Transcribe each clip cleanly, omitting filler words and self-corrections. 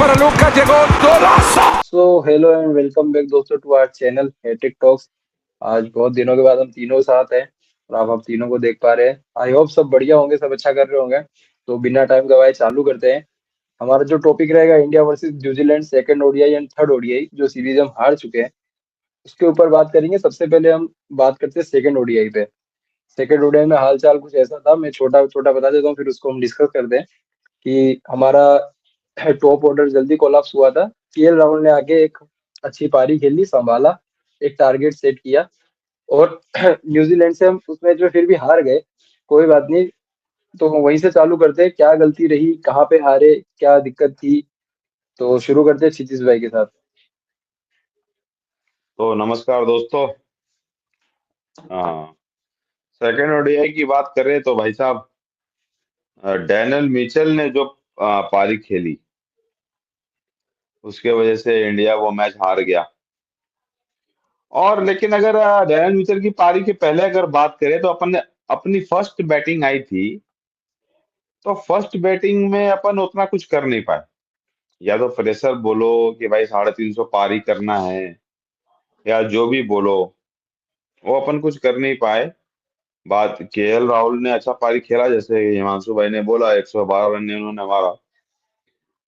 para Lucas, llegó golazo. So hello and welcome back दोस्तों to our channel हेटिक talks. आज बहुत दिनों के बाद हम तीनों साथ हैं और आप हम तीनों को देख पा रहे हैं। आई होप सब बढ़िया होंगे, सब अच्छा कर रहे होंगे। तो बिना टाइम गवाए चालू करते हैं। हमारा जो टॉपिक रहेगा India versus New Zealand second ODI and third ODI, जो सीरीज हम हार चुके हैं उसके ऊपर बात करेंगे। सबसे पहले हम बात करते हैं सेकंड ओडीआई पे। सेकंड ओडीआई में हालचाल कुछ ऐसा था, मैं छोटा छोटा बता देता हूँ, फिर उसको हम डिस्कस करते हैं कि हमारा टॉप ऑर्डर जल्दी कोलैप्स हुआ था। केएल राहुल ने आके एक अच्छी पारी खेली, संभाला, एक टारगेट सेट किया और न्यूजीलैंड से हम उस मैच में फिर भी हार गए। कोई बात नहीं, तो हम वहीं से चालू करते हैं। क्या गलती रही, कहाँ पे हारे, क्या दिक्कत थी? तो शुरू करते हैं क्षितिज भाई के साथ। तो नमस्कार दोस्तों। हाँ, सेकेंड ओडीआई की बात करें तो भाई साहब, डैनियल मिचेल ने जो पारी खेली उसके वजह से इंडिया वो मैच हार गया। और लेकिन अगर डैनियल मिचेल की पारी के पहले अगर बात करें तो अपन ने अपनी फर्स्ट बैटिंग आई थी, तो फर्स्ट बैटिंग में अपन उतना कुछ कर नहीं पाए। या तो प्रेशर बोलो कि भाई 350 पारी करना है, या जो भी बोलो, वो अपन कुछ कर नहीं पाए। बात केएल राहुल ने अच्छा पारी खेला, जैसे हिमांशु भाई ने बोला 112 रन ने उन्होंने मारा।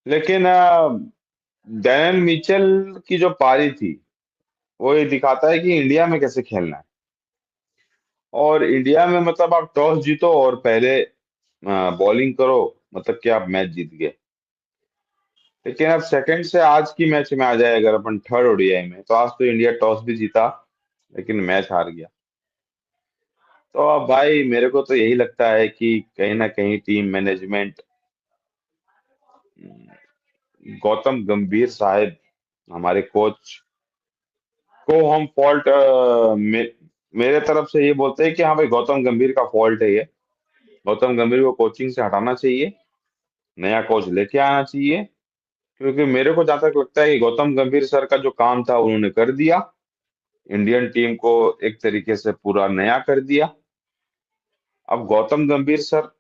लेकिन डैनियल मिचेल की जो पारी थी वो ये दिखाता है कि इंडिया में कैसे खेलना है। और इंडिया में मतलब आप टॉस जीतो और पहले बॉलिंग करो, मतलब कि आप मैच जीत गए। लेकिन अब सेकंड से आज की मैच में आ जाए, अगर अपन थर्ड ओडीआई में, तो आज तो इंडिया टॉस भी जीता लेकिन मैच हार गया। तो अब भाई मेरे को तो यही लगता है कि कहीं ना कहीं टीम मैनेजमेंट, गौतम गंभीर साहब, हमारे कोच को हम फॉल्ट, मेरे तरफ से ये बोलते हैं कि हाँ भाई गौतम गंभीर का फॉल्ट है ये। गौतम गंभीर को कोचिंग से हटाना चाहिए, नया कोच लेके आना चाहिए। क्योंकि मेरे को जहां तक लगता है कि गौतम गंभीर सर का जो काम था उन्होंने कर दिया, इंडियन टीम को एक तरीके से पूरा नया कर दिया। अब गौतम गंभीर सर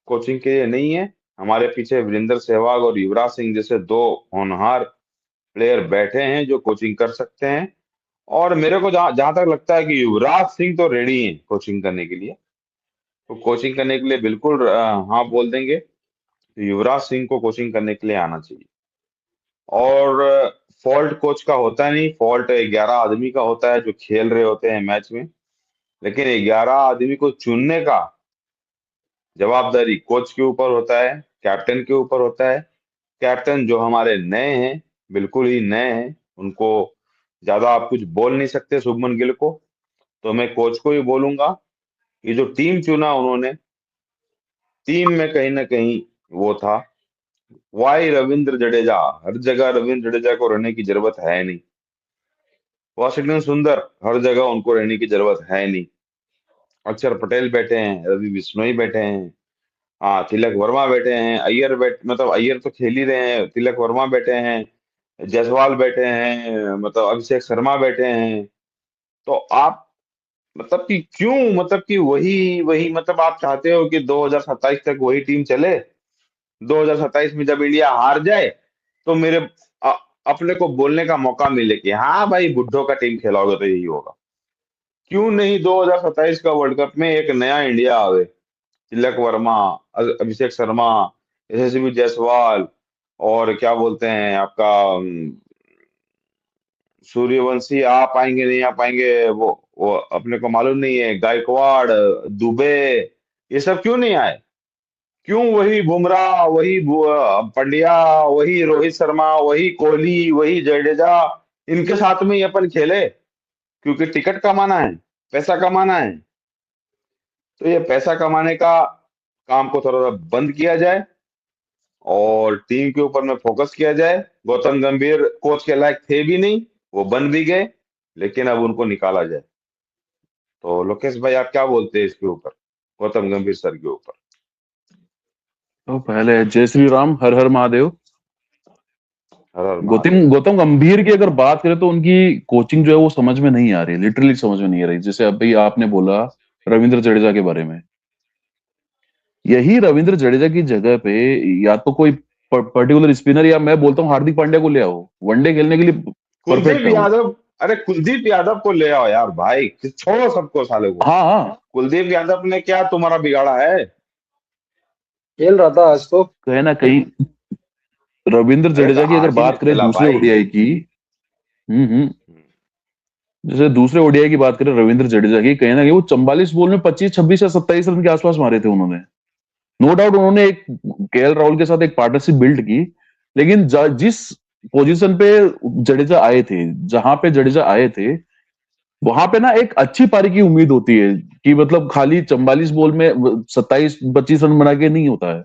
कोचिंग के लिए नहीं है, हमारे पीछे वीरेंद्र सहवाग और युवराज सिंह जैसे दो होनहार प्लेयर बैठे हैं जो कोचिंग कर सकते हैं। और मेरे को जहां जहां तक लगता है कि युवराज सिंह तो रेडी है कोचिंग करने के लिए, तो कोचिंग करने के लिए बिल्कुल हाँ बोल देंगे, तो युवराज सिंह को कोचिंग करने के लिए आना चाहिए। और फॉल्ट कोच का होता नहीं, फॉल्ट 11 आदमी का होता है जो खेल रहे होते हैं मैच में। लेकिन 11 आदमी को चुनने का जवाबदारी कोच के ऊपर होता है, कैप्टन के ऊपर होता है। कैप्टन जो हमारे नए हैं, बिल्कुल ही नए हैं, उनको ज्यादा आप कुछ बोल नहीं सकते शुभमन गिल को। तो मैं कोच को ही बोलूंगा, ये जो टीम चुना उन्होंने, टीम में कहीं ना कहीं वो था, वाई रविंद्र जडेजा। हर जगह रविंद्र जडेजा को रहने की जरूरत है नहीं। वॉशिंगटन सुंदर, हर जगह उनको रहने की जरूरत है नहीं। अक्षर पटेल बैठे हैं, रवि बिश्नोई बैठे हैं, हाँ तिलक वर्मा बैठे हैं, अय्यर मतलब अय्यर तो खेल ही रहे हैं, तिलक वर्मा बैठे हैं, जायसवाल बैठे हैं, मतलब अभिषेक शर्मा बैठे हैं। तो आप मतलब कि क्यों, मतलब कि वही वही मतलब आप चाहते हो कि 2027 तक वही टीम चले? 2027 में जब इंडिया हार जाए तो मेरे अ, अपने को बोलने का मौका मिले कि हाँ भाई बुड्ढों का टीम खेलोगे तो यही होगा। क्यों नहीं 2027 का वर्ल्ड कप में एक नया इंडिया आवे, तिलक वर्मा, अभिषेक शर्मा, यशस्वी जायसवाल, और क्या बोलते हैं आपका सूर्यवंशी आ पाएंगे नहीं आ पाएंगे, वो अपने को मालूम नहीं है, गायकवाड़, दुबे, ये सब क्यों नहीं आए? क्यों वही बुमराह, वही पंड्या, वही रोहित शर्मा, वही कोहली, वही जडेजा, इनके साथ में ही अपन खेले? क्योंकि टिकट कमाना है, पैसा कमाना है। तो ये पैसा कमाने का काम को थोड़ा सा बंद किया जाए और टीम के ऊपर में फोकस किया जाए। गौतम गंभीर कोच के लायक थे भी नहीं, वो बन भी गए, लेकिन अब उनको निकाला जाए। तो लोकेश भाई आप क्या बोलते हैं इसके ऊपर, गौतम गंभीर सर के ऊपर? तो पहले जय श्री राम, हर हर महादेव। हर हर गौतम महादेव। गौतम गंभीर की अगर बात करें तो उनकी कोचिंग जो है वो समझ में नहीं आ रही, लिटरली समझ में नहीं आ रही। जैसे अभी आपने बोला रविंद्र जडेजा के बारे में, यही रविंद्र जडेजा की जगह पे या तो कोई पर्टिकुलर स्पिनर, या मैं बोलता हूँ हार्दिक पांड्या को ले आओ, वनडे खेलने के लिए परफेक्ट कुलदीप है वो। यादव, अरे कुलदीप यादव को ले आओ यार भाई, छोड़ो सबको साले को। हाँ हाँ, कुलदीप यादव ने क्या तुम्हारा बिगाड़ा है? खेल रहा था आज तो। कहीं ना कहीं रविंद्र अरे तो जडेजा की अगर आज ही नहीं बात करें खेला दूसरे भाई। ओडीआई की, हम्म, जैसे दूसरे ओडीआई की बात करें रविंद्र जडेजा की, कहीं ना कहीं वो 44 बॉल में 25, 26 या 27 रन के आसपास मारे थे उन्होंने। नो डाउट उन्होंने एक केएल राहुल के साथ एक पार्टनरशिप बिल्ड की, लेकिन जिस पोजीशन पे जडेजा आए थे, जहां पे जडेजा आए थे, वहां पे ना एक अच्छी पारी की उम्मीद होती है कि मतलब खाली 44 बॉल में 27, 25 रन बना के नहीं होता है।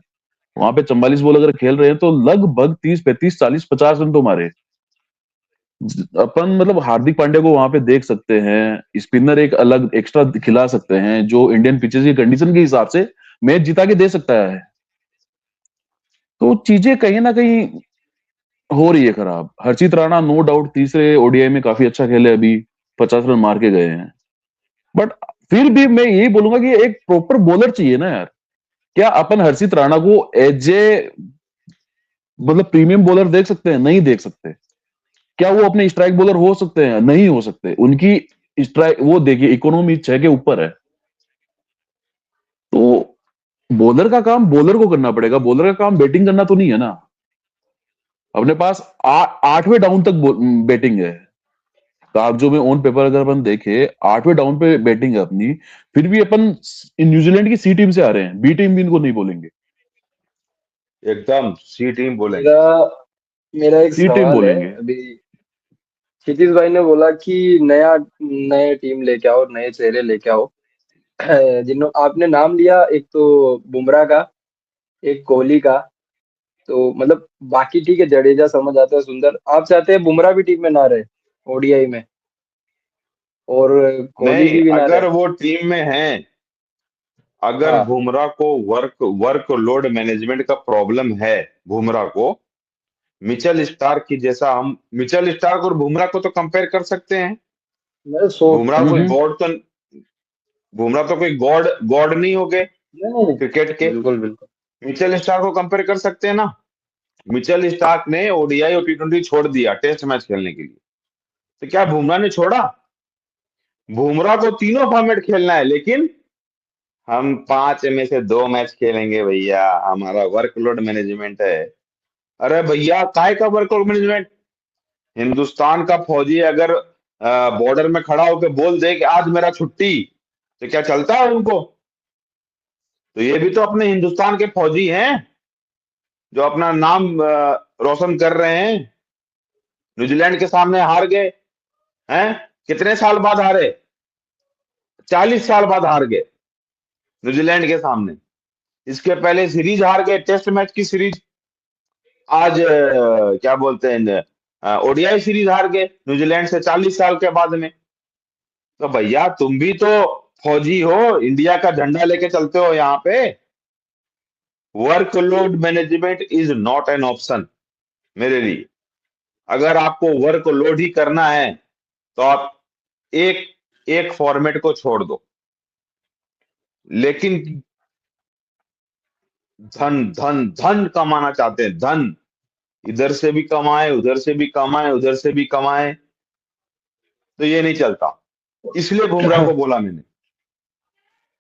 वहां पे 44 बॉल अगर खेल रहे हैं तो लगभग 30, 35, 40, 50 रन तो मारे। अपन मतलब हार्दिक पांड्या को वहां पे देख सकते हैं, स्पिनर एक अलग एक्स्ट्रा खिला सकते हैं जो इंडियन पिचेस की कंडीशन के हिसाब से मैच जिता के दे सकता है। तो चीजें कहीं ना कहीं हो रही है खराब। हर्षित राणा नो डाउट तीसरे ओडीआई में काफी अच्छा खेले, अभी 50 रन मार के गए हैं, बट फिर भी मैं यही बोलूंगा कि एक प्रॉपर बॉलर चाहिए ना यार। क्या अपन हर्षित राणा को एज ए मतलब प्रीमियम बॉलर देख सकते हैं? नहीं देख सकते। क्या वो अपने स्ट्राइक बॉलर हो सकते हैं? नहीं हो सकते। उनकी स्ट्राइक वो देखिए इकोनॉमी 6 के ऊपर है। तो बॉलर का काम बॉलर को करना पड़ेगा, बॉलर का काम बैटिंग करना तो नहीं है ना। अपने पास 8वें डाउन तक बैटिंग है, कागजों में ऑन पेपर अगर अपन देखे 8वें डाउन पे बैटिंग है अपनी, फिर भी अपन न्यूजीलैंड की सी टीम से आ रहे हैं, बी टीम भी इनको नहीं बोलेंगे, एकदम सी टीम बोलेंगे। मेरा मेरा एक सी टीम सवाल है बोलेंगे। अभी। क्षितिज भाई ने बोला कि नया नए टीम लेके आओ, नए चेहरे लेके आओ। जिन्हों आपने नाम लिया, एक तो बुमराह का, एक कोहली का। तो मतलब बाकी ठीक है, जडेजा समझ आता है, सुंदर। आप चाहते हैं बुमराह भी टीम में ना रहे ओडीआई में, और कोहली नहीं, जी भी ना रहे? अगर वो टीम में है, अगर हाँ। बुमराह को वर्क लोड मैनेजमेंट का प्रॉब्लम है, बुमराह को मिचेल स्टार्क की जैसा, हम मिचेल स्टार्क और बुमराह को तो कंपेयर कर सकते हैं। मैं सो बुमराह कोई हम्म। गॉड तो बुमराह तो कोई गॉड गॉड नहीं हो गए नहीं नहीं, क्रिकेट के। बिल्कुल बिल्कुल। मिचेल स्टार्क को कंपेयर कर सकते हैं ना। मिचेल स्टार्क ने ओडीआई और टी20 छोड़ दिया टेस्ट मैच खेलने के लिए, तो क्या बुमराह ने छोड़ा? बुमराह को तीनों फॉर्मेट खेलना है, लेकिन हम 5 में से 2 मैच खेलेंगे भैया, हमारा वर्कलोड मैनेजमेंट है। अरे भैया काय का वर्कलोड मैनेजमेंट? हिंदुस्तान का फौजी अगर बॉर्डर में खड़ा होकर बोल दे कि आज मेरा छुट्टी, तो क्या चलता है उनको? तो ये भी तो अपने हिंदुस्तान के फौजी हैं, जो अपना नाम रोशन कर रहे हैं। न्यूजीलैंड के सामने हार गए हैं, कितने साल बाद हारे? 40 साल बाद हार गए न्यूजीलैंड के सामने। इसके पहले सीरीज हार गए, टेस्ट मैच की सीरीज। आज क्या बोलते हैं, ओडीआई सीरीज हार गए न्यूजीलैंड से 40 साल के बाद में। तो भैया तुम भी तो फौजी हो, इंडिया का झंडा लेके चलते हो यहाँ पे। Workload management is not an option मेरे लिए। अगर आपको वर्कलोड ही करना है, तो आप एक एक फॉर्मेट को छोड़ दो। लेकिन धन धन धन कमाना चाहते हैं, धन, इधर से भी कमाए, उधर से भी कमाए, उधर से भी कमाए, तो ये नहीं चलता। इसलिए बुमराह को बोला मैंने,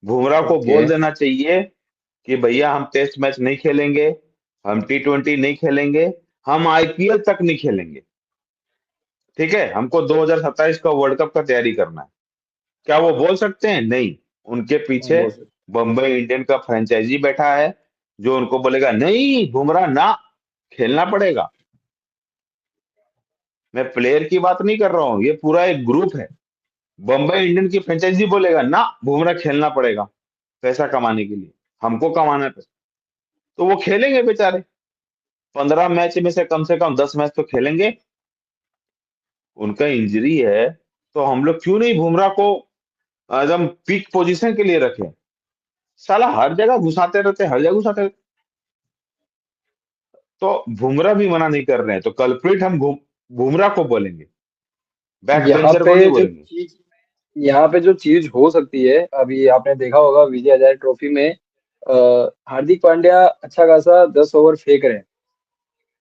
बुमराह को ओके। बोल देना चाहिए कि भैया हम टेस्ट मैच नहीं खेलेंगे, हम टी20 नहीं खेलेंगे, हम आईपीएल तक नहीं खेलेंगे। ठीक है, हमको 2027 का वर्ल्ड कप का तैयारी करना है। क्या वो बोल सकते हैं? नहीं। उनके हाँ, पीछे बहुत सही। बम्बई इंडियन का फ्रेंचाइजी बैठा है, जो उनको बोलेगा नहीं बुमराह ना, खेलना पड़ेगा। मैं प्लेयर की बात नहीं कर रहा हूँ, ये पूरा एक ग्रुप है। बम्बई इंडियन की फ्रेंचाइजी बोलेगा ना बुमराह खेलना पड़ेगा पैसा कमाने के लिए, हमको कमाना है पैसा, तो वो खेलेंगे बेचारे। 15 मैच में से कम 10 मैच तो खेलेंगे। उनका इंजरी है, तो हम लोग क्यों नहीं बुमराह को एकदम पीक पोजीशन के लिए रखें? साला हर जगह घुसाते रहते, हर जगह घुसाते रहते। तो बुमराह भी मना नहीं कर रहे हैं, तो कल्प्रिट हम बुमराह को बोलेंगे, बैक यहाँ बेंचर पे को नहीं जो बोलेंगे। चीज यहाँ पे जो चीज हो सकती है, अभी आपने देखा होगा विजय हजारे ट्रॉफी में, हार्दिक पांड्या अच्छा खासा 10 ओवर फेंक रहे हैं।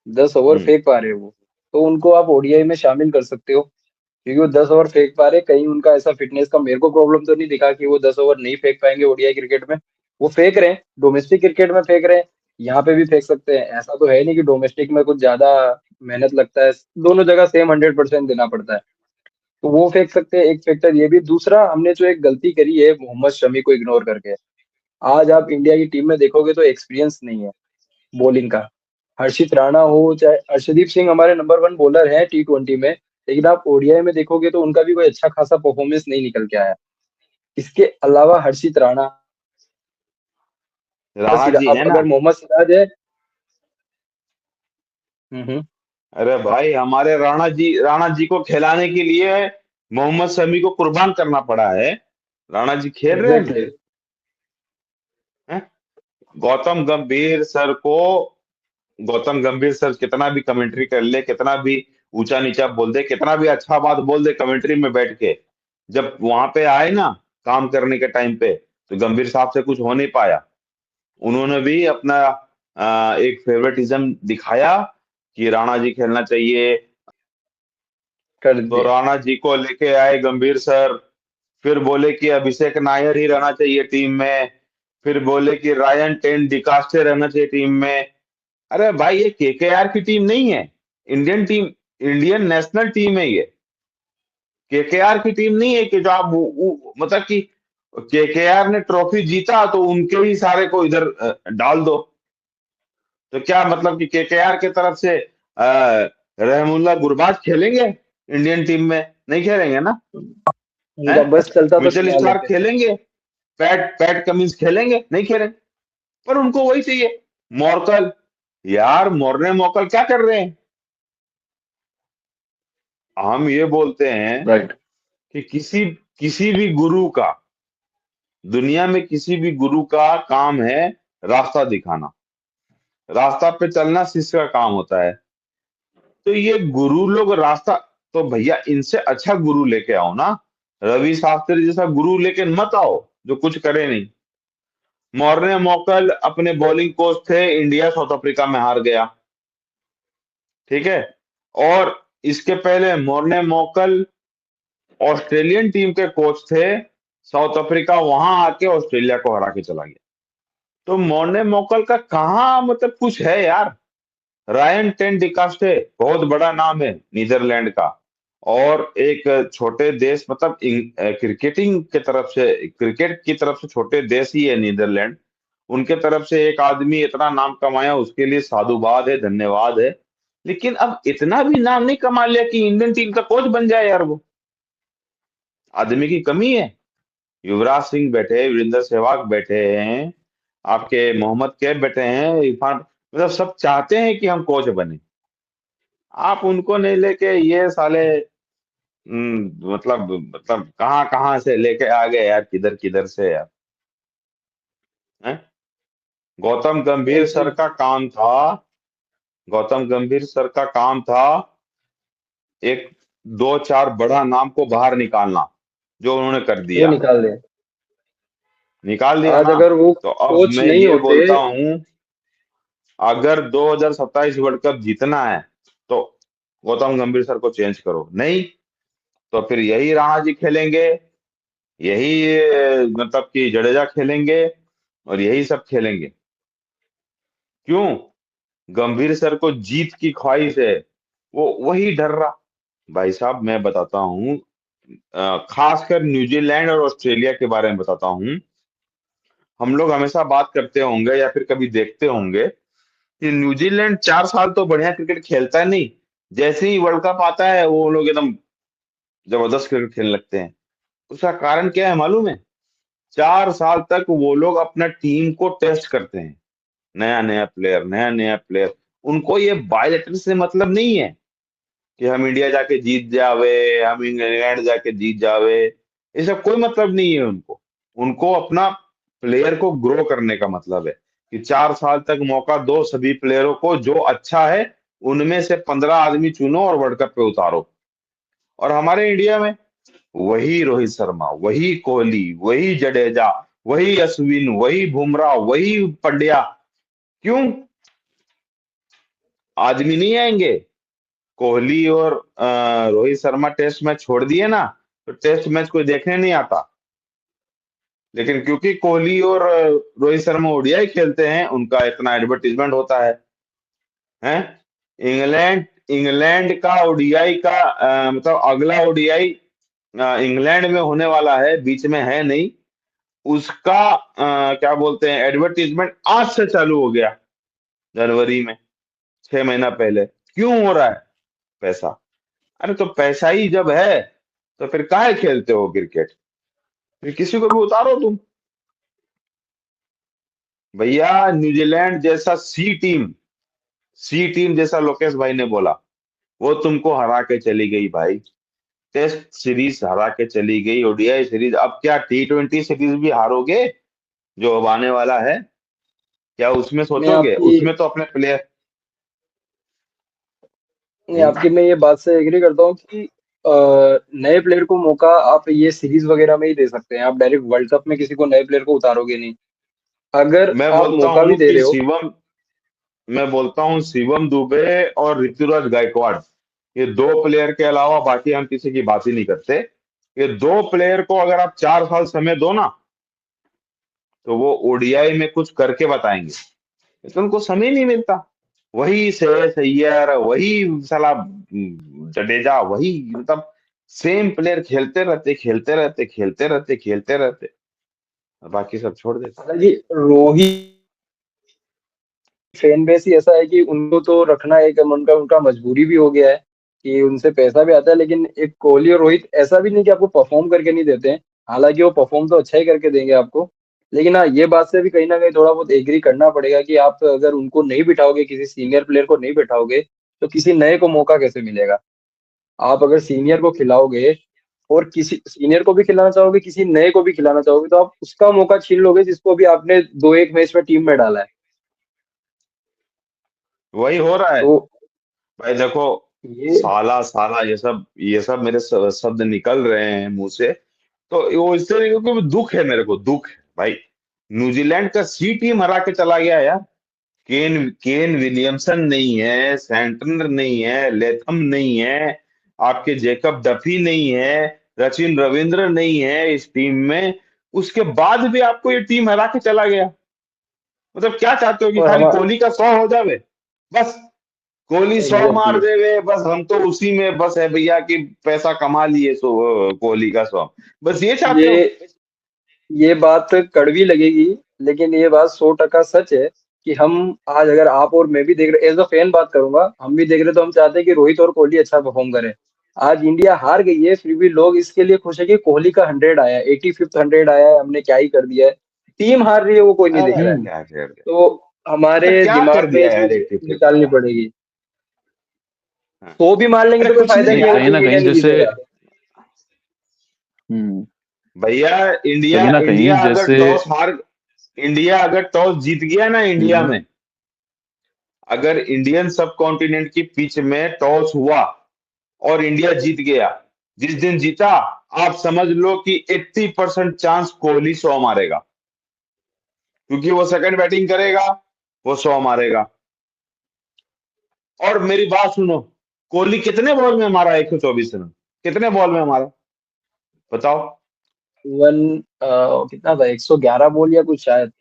10 ओवर हम्म फेंक पा रहे हैं वो, तो उनको आप ओडीआई में शामिल कर सकते हो, क्योंकि वो 10 ओवर फेंक पा रहे। कहीं उनका ऐसा फिटनेस का मेरे को प्रॉब्लम तो नहीं दिखा कि वो 10 ओवर नहीं फेंक पाएंगे ओडीआई क्रिकेट में। वो फेंक रहे हैं, डोमेस्टिक क्रिकेट में फेंक रहे हैं, यहाँ पे भी फेंक सकते हैं। ऐसा तो है नहीं कि डोमेस्टिक में कुछ ज्यादा मेहनत लगता है, दोनों जगह सेम 100% देना पड़ता है। तो वो फेंक सकते हैं, एक फैक्टर ये भी। दूसरा, हमने जो एक गलती करी है मोहम्मद शमी को इग्नोर करके, आज आप इंडिया की टीम में देखोगे तो एक्सपीरियंस नहीं है बॉलिंग का। हर्षित राणा हो चाहे अर्शदीप सिंह, हमारे नंबर 1 बॉलर हैं T20 में, लेकिन आप ओडीआई में देखोगे तो उनका भी कोई अच्छा खासा परफॉर्मेंस नहीं निकल के आया। इसके अलावा हर्षित राणा, राणा जी अब है ना। अगर मोहम्मद सिराज है। हम्म। अरे भाई, हमारे राणा जी को खिलाने के लिए मोहम्मद शमी को कुर्बान करना पड़ा है। राणा जी खेल रहे हैं, एग्जैक्टली। हैं? गौतम गंभीर सर को गौतम गंभीर सर कितना भी कमेंट्री कर ले, कितना भी ऊंचा नीचा बोल दे, कितना भी अच्छा बात बोल दे कमेंट्री में बैठ के, जब वहां पे आए ना काम करने के टाइम पे, तो गंभीर साहब से कुछ हो नहीं पाया। उन्होंने भी अपना एक फेवरेटिज्म दिखाया कि राणा जी खेलना चाहिए। कर तो दिया। राणा जी को लेके आए गंभीर सर। फिर बोले कि अभिषेक नायर ही रहना चाहिए टीम में। फिर बोले कि रायन टेन डिकास्टे रहना चाहिए टीम में। अरे भाई, ये केकेआर की टीम नहीं है, Indian team, Indian national team है ये। केकेआर की टीम नहीं है कि जो आप मतलब कि केकेआर ने ट्रॉफी जीता तो उनके ही सारे को इधर डाल दो। तो क्या मतलब कि केकेआर के तरफ से रहमुल्ला गुरबाज खेलेंगे इंडियन टीम में? नहीं खेलेंगे ना। हैं? उनका बस चलता तो मिचेल खिला स्टार्क लेते। खेलेंगे? पैट पैट कमिंस खेलेंगे? नहीं खेलेंगे। पर उनको वही चाहिए, मॉर्कल। यार, मोर्ने मॉर्कल क्या कर रहे हैं? हम ये बोलते हैं राइट। कि किसी किसी भी गुरु का, दुनिया में किसी भी गुरु का काम है रास्ता दिखाना। रास्ता पे चलना शिष्य का काम होता है। तो ये गुरु लोग रास्ता, तो भैया इनसे अच्छा गुरु लेके आओ ना। रवि शास्त्री जैसा गुरु लेके मत आओ जो कुछ करे नहीं। मॉर्ने मॉकल अपने बॉलिंग कोच थे, इंडिया साउथ अफ्रीका में हार गया। ठीक है। और इसके पहले मॉर्ने मॉकल ऑस्ट्रेलियन टीम के कोच थे, साउथ अफ्रीका वहां आके ऑस्ट्रेलिया को हरा के चला गया। तो मॉर्ने मॉकल का कहाँ मतलब कुछ है यार। रायन टेन डिकास्टे बहुत बड़ा नाम है नीदरलैंड का। और एक छोटे देश, मतलब क्रिकेटिंग के तरफ से, क्रिकेट की तरफ से छोटे देश ही है नीदरलैंड। उनके तरफ से एक आदमी इतना नाम कमाया, उसके लिए साधुवाद है, धन्यवाद है। लेकिन अब इतना भी नाम नहीं कमा लिया कि इंडियन टीम का कोच बन जाए यार वो। आदमी की कमी है। युवराज सिंह बैठे, वीरेंद्र सहवाग बैठे हैं, आपके मोहम्मद कैफ बैठे हैं, इरफान, मतलब सब चाहते हैं कि हम कोच बने। आप उनको नहीं लेके ये साले मतलब कहाँ कहाँ से लेके आ गए यार, किधर किधर से यार। हैं? गौतम गंभीर एक सर का काम था, गौतम गंभीर सर का काम था एक दो चार बड़ा नाम को बाहर निकालना, जो उन्होंने कर वो दिया। निकाल दे। निकाल दिया आज ना। अगर वो तो अब कोच मैं नहीं ये होते। बोलता हूं, अगर 2027 वर्ल्ड कप जीतना है तो गौतम गंभीर सर को चेंज करो। नहीं तो फिर यही राणा जी खेलेंगे, यही मतलब कि जडेजा खेलेंगे, और यही सब खेलेंगे। क्यों? गंभीर सर को जीत की ख्वाहिश है, वो वही डर रहा। भाई साहब, मैं बताता हूँ, खासकर न्यूजीलैंड और ऑस्ट्रेलिया के बारे में बताता हूँ। हम लोग हमेशा बात करते होंगे या फिर कभी देखते होंगे कि न्यूजीलैंड 4 साल तो बढ़िया क्रिकेट खेलता नहीं, जैसे ही वर्ल्ड कप आता है वो लोग एकदम जबरदस्त क्रिकेट खेलने लगते हैं। उसका कारण क्या है मालूम है? 4 साल तक वो लोग अपना टीम को टेस्ट करते हैं, नया नया प्लेयर, नया नया प्लेयर। उनको ये बायलेटरल से मतलब नहीं है कि हम इंडिया जाके जीत जावे, हम इंग्लैंड जाके जीत जावे। ये सब कोई मतलब नहीं है उनको। उनको अपना प्लेयर को ग्रो करने का मतलब है कि 4 साल तक मौका दो सभी प्लेयरों को, जो अच्छा है उनमें से 15 आदमी चुनो और वर्ल्ड कप पे उतारो। और हमारे इंडिया में वही रोहित शर्मा, वही कोहली, वही जडेजा, वही अश्विन, वही बुमराह, वही पंड्या। क्यों? आदमी नहीं आएंगे। कोहली और रोहित शर्मा टेस्ट मैच छोड़ दिए ना, तो टेस्ट मैच कोई देखने नहीं आता। लेकिन क्योंकि कोहली और रोहित शर्मा ओडीआई खेलते हैं, उनका इतना एडवर्टीजमेंट होता है। इंग्लैंड इंग्लैंड का ओडीआई का मतलब अगला ओडीआई इंग्लैंड में होने वाला है, बीच में है नहीं। उसका क्या बोलते हैं, एडवर्टीजमेंट आज से चालू हो गया, जनवरी में, 6 महीना पहले। क्यों हो रहा है? पैसा। अरे तो पैसा ही जब है, तो फिर काहे खेलते हो क्रिकेट? फिर किसी को भी उतारो तुम। भैया न्यूजीलैंड जैसा सी टीम जैसा लोकेश भाई ने बोला, वो तुमको हरा के चली गई भाई। टेस्ट सीरीज हरा के चली गई, ओडीआई सीरीज, अब क्या T20 सीरीज भी हारोगे जो अब आने वाला है? क्या उसमें मैं सोचोगे? आपकी उसमें तो अपने प्लेयर। नहीं, आपकी मैं ये बात से एग्री करता हूँ कि नए प्लेयर को मौका आप ये सीरीज वगैरह में ही दे सकते हैं। आप डायरेक्ट वर्ल्ड कप में किसी को नए प्लेयर को उतारोगे नहीं। अगर मैं आप बोलता मौका भी हूँ दे कि रहे हो, मैं बोलता हूँ शिवम दुबे और ऋतुराज गायकवाड़, ये दो प्लेयर के अलावा बाकी हम किसी की बात ही नहीं करते। ये दो प्लेयर को अगर आप 4 साल समय दो ना, तो वो ओडीआई में कुछ करके बताएंगे। लेकिन उनको समय नहीं मिलता। वही श्रेयस अय्यर, वही साला जडेजा, वही मतलब सेम प्लेयर खेलते रहते खेलते रहते खेलते रहते खेलते रहते, और बाकी सब छोड़ देते। हालांकि रोहित फैन बेस ही ऐसा है कि उनको तो रखना एक उनका उनका मजबूरी भी हो गया है कि उनसे पैसा भी आता है। लेकिन एक कोहली और रोहित ऐसा भी नहीं कि आपको परफॉर्म करके नहीं देते हैं। हालांकि वो परफॉर्म तो अच्छा ही करके देंगे आपको। लेकिन हाँ, ये बात से भी कहीं ना कहीं थोड़ा बहुत एग्री करना पड़ेगा कि आप अगर उनको नहीं बिठाओगे, किसी सीनियर प्लेयर को नहीं बिठाओगे, तो किसी नए को मौका कैसे मिलेगा? आप अगर सीनियर को खिलाओगे और किसी सीनियर को भी खिलाना चाहोगे, किसी नए को भी खिलाना चाहोगे, तो आप उसका मौका छीन लोगे जिसको भी आपने 2-1 मैच में टीम में डाला है। वही हो रहा है तो भाई। देखो, ये साला साला ये सब मेरे शब्द निकल रहे हैं मुंह से, तो वो इससे क्योंकि दुख है, मेरे को दुख है भाई। न्यूजीलैंड का सी टीम हरा के चला गया यार। केन केन विलियमसन नहीं है, सेंटनर नहीं है, लेथम नहीं है, आपके जेकब डफी नहीं है, सचिन रविंद्र नहीं है इस टीम में। उसके बाद भी आपको ये टीम हरा के चला गया। मतलब क्या चाहते हो कि और खाली हमारा कोहली का 100 हो जावे? बस कोहली 100 मार एग्जैक्टली देवे, बस हम तो उसी में बस है भैया कि पैसा कमा लिए, सो कोहली का 100, बस ये चाहते ये हो? ये बात कड़वी लगेगी, लेकिन ये बात 100% सच है कि हम आज अगर आप और मैं भी देख रहे, एज अ फैन बात करूंगा, हम भी देख रहे तो हम चाहते हैं कि रोहित और कोहली अच्छा परफॉर्म करें। आज इंडिया हार गई है, फिर भी लोग इसके लिए खुश है कि कोहली का 100 आया, 85th 100 आया है, हमने क्या ही कर दिया है। टीम हार रही है वो कोई नहीं देख रहा है। हम्म। क्या कर दिया? तो मतलब हमारे क्या कर दिमाग में ये दिया यार चीज 85? निकालनी पड़ेगी। हाँ। 100 भी मार लेंगे अरे तो कोई कुछ फायदा नहीं नहीं है, वो यार। कहीं टीम ना इंडिया कहीं नहीं जैसे, जीतेगा। हम्म, भैया इंडिया कहीं ना कहीं इंडिया अगर जैसे, टॉस हार इंडिया अगर टॉस जीत गया ना, इंडिया हम्म, में अगर इंडियन सब कॉन्टिनेंट की पिच में टॉस हुआ और इंडिया जीत गया, जिस दिन जीता, आप समझ लो कि 80% चांस कोहली 100 मारेगा। क्योंकि वो सेकंड बैटिंग करेगा, वो 100 मारेगा। और मेरी बात सुनो, कोहली कितने बॉल में मारा 124 रन? कितने बॉल में मारा, बताओ? वन कितना था, 111 बोल या कुछ शायद।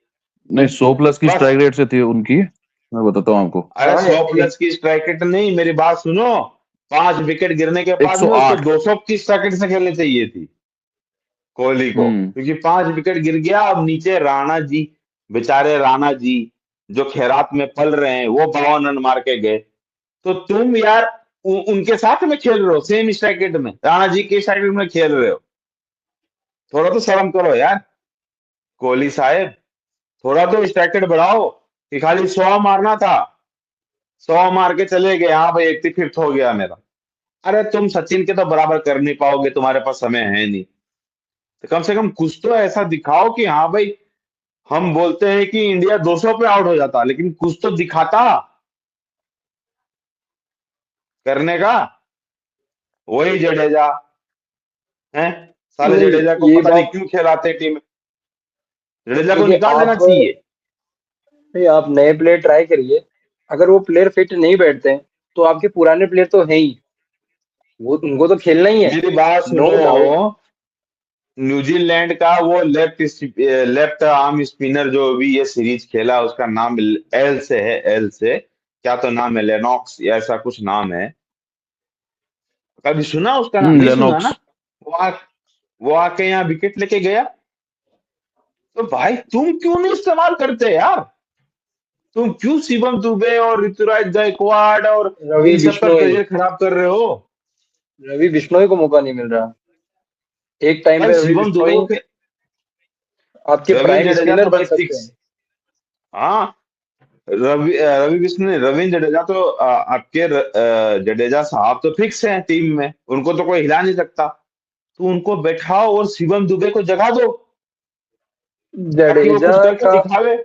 नहीं 100+ की बस। स्ट्राइक रेट से थी उनकी, मैं बताता हूँ आपको। अरे हाँ 100 प्लस की स्ट्राइक रेट नहीं, मेरी बात सुनो। 5 विकेट गिरने के बाद में उसको 108। 200 की स्ट्राइक रेट से खेलनी चाहिए थी कोहली को, हम्म। क्योंकि 5 विकेट गिर गया। अब नीचे राणा जी, बेचारे राणा जी जो खैरात में पल रहे हैं, वो 52 रन मार के गए। तो तुम यार उनके साथ में खेल रहे हो, सेम स्ट्राइक रेट में, राणा जी के स्ट्राइक रेट में खेल रहे हो। थोड़ा तो शर्म करो यार, कोहली साहब। थोड़ा तो स्ट्राइक रेट बढ़ाओ, कि खाली 100 मारना था, 100 मार के चले गए, हाँ भाई 85th हो गया मेरा। अरे तुम सचिन के तो बराबर कर नहीं पाओगे, तुम्हारे पास समय है नहीं। तो कम से कम कुछ तो ऐसा दिखाओ कि हाँ भाई, हम बोलते हैं कि इंडिया 200 पे आउट हो जाता, लेकिन कुछ तो दिखाता करने का। वही जडेजा है, साले नहीं, जडेजा को ये पता नहीं बात क्यों खिलाते टीम में। जडेजा को देखिए, निकाल देना आप चाहिए। नहीं, आप नए प्लेयर ट्राई करिए। अगर वो प्लेयर फिट नहीं बैठते हैं तो आपके पुराने प्लेयर तो हैं ही, वो उनको तो खेलना ही है। मेरी बात नो डाउट। सुनो, न्यूजीलैंड का वो लेफ्ट आर्म स्पिनर जो भी ये सीरीज खेला, उसका नाम एल से है, एल से क्या तो नाम है, लेनॉक्स या ऐसा कुछ नाम है। कभी सुना उसका नाम? नहीं सुना ना? लेनॉक्स। वो आ, वो आके यहाँ विकेट लेके गया। तो भाई तुम क्यों नहीं इस्तेमाल करते यार? तुम क्यों शिवम दुबे और ऋतुराज गायकवाड़ और रवि इन सब का बिश्नोई, करियर खराब कर रहे हो? रवि बिश्नोई को मौका नहीं मिल रहा। एक टाइम भाई पे रवि शिवम दुबे बिश्नोई को आपके रविंद्र प्राइम जडेजा स्पिनर तो बन भाई सकते फिक्स। हैं। हाँ, रवि बिश्नोई नहीं, रविंद्र जडेजा तो आपके जडेजा साहब तो फिक्स हैं टीम में, उनको तो कोई हिला नहीं सकता। तो उनको बैठाओ और शिवम दुबे को जगा दो ताकि वो जडेजा कुछ करके का दिखावे।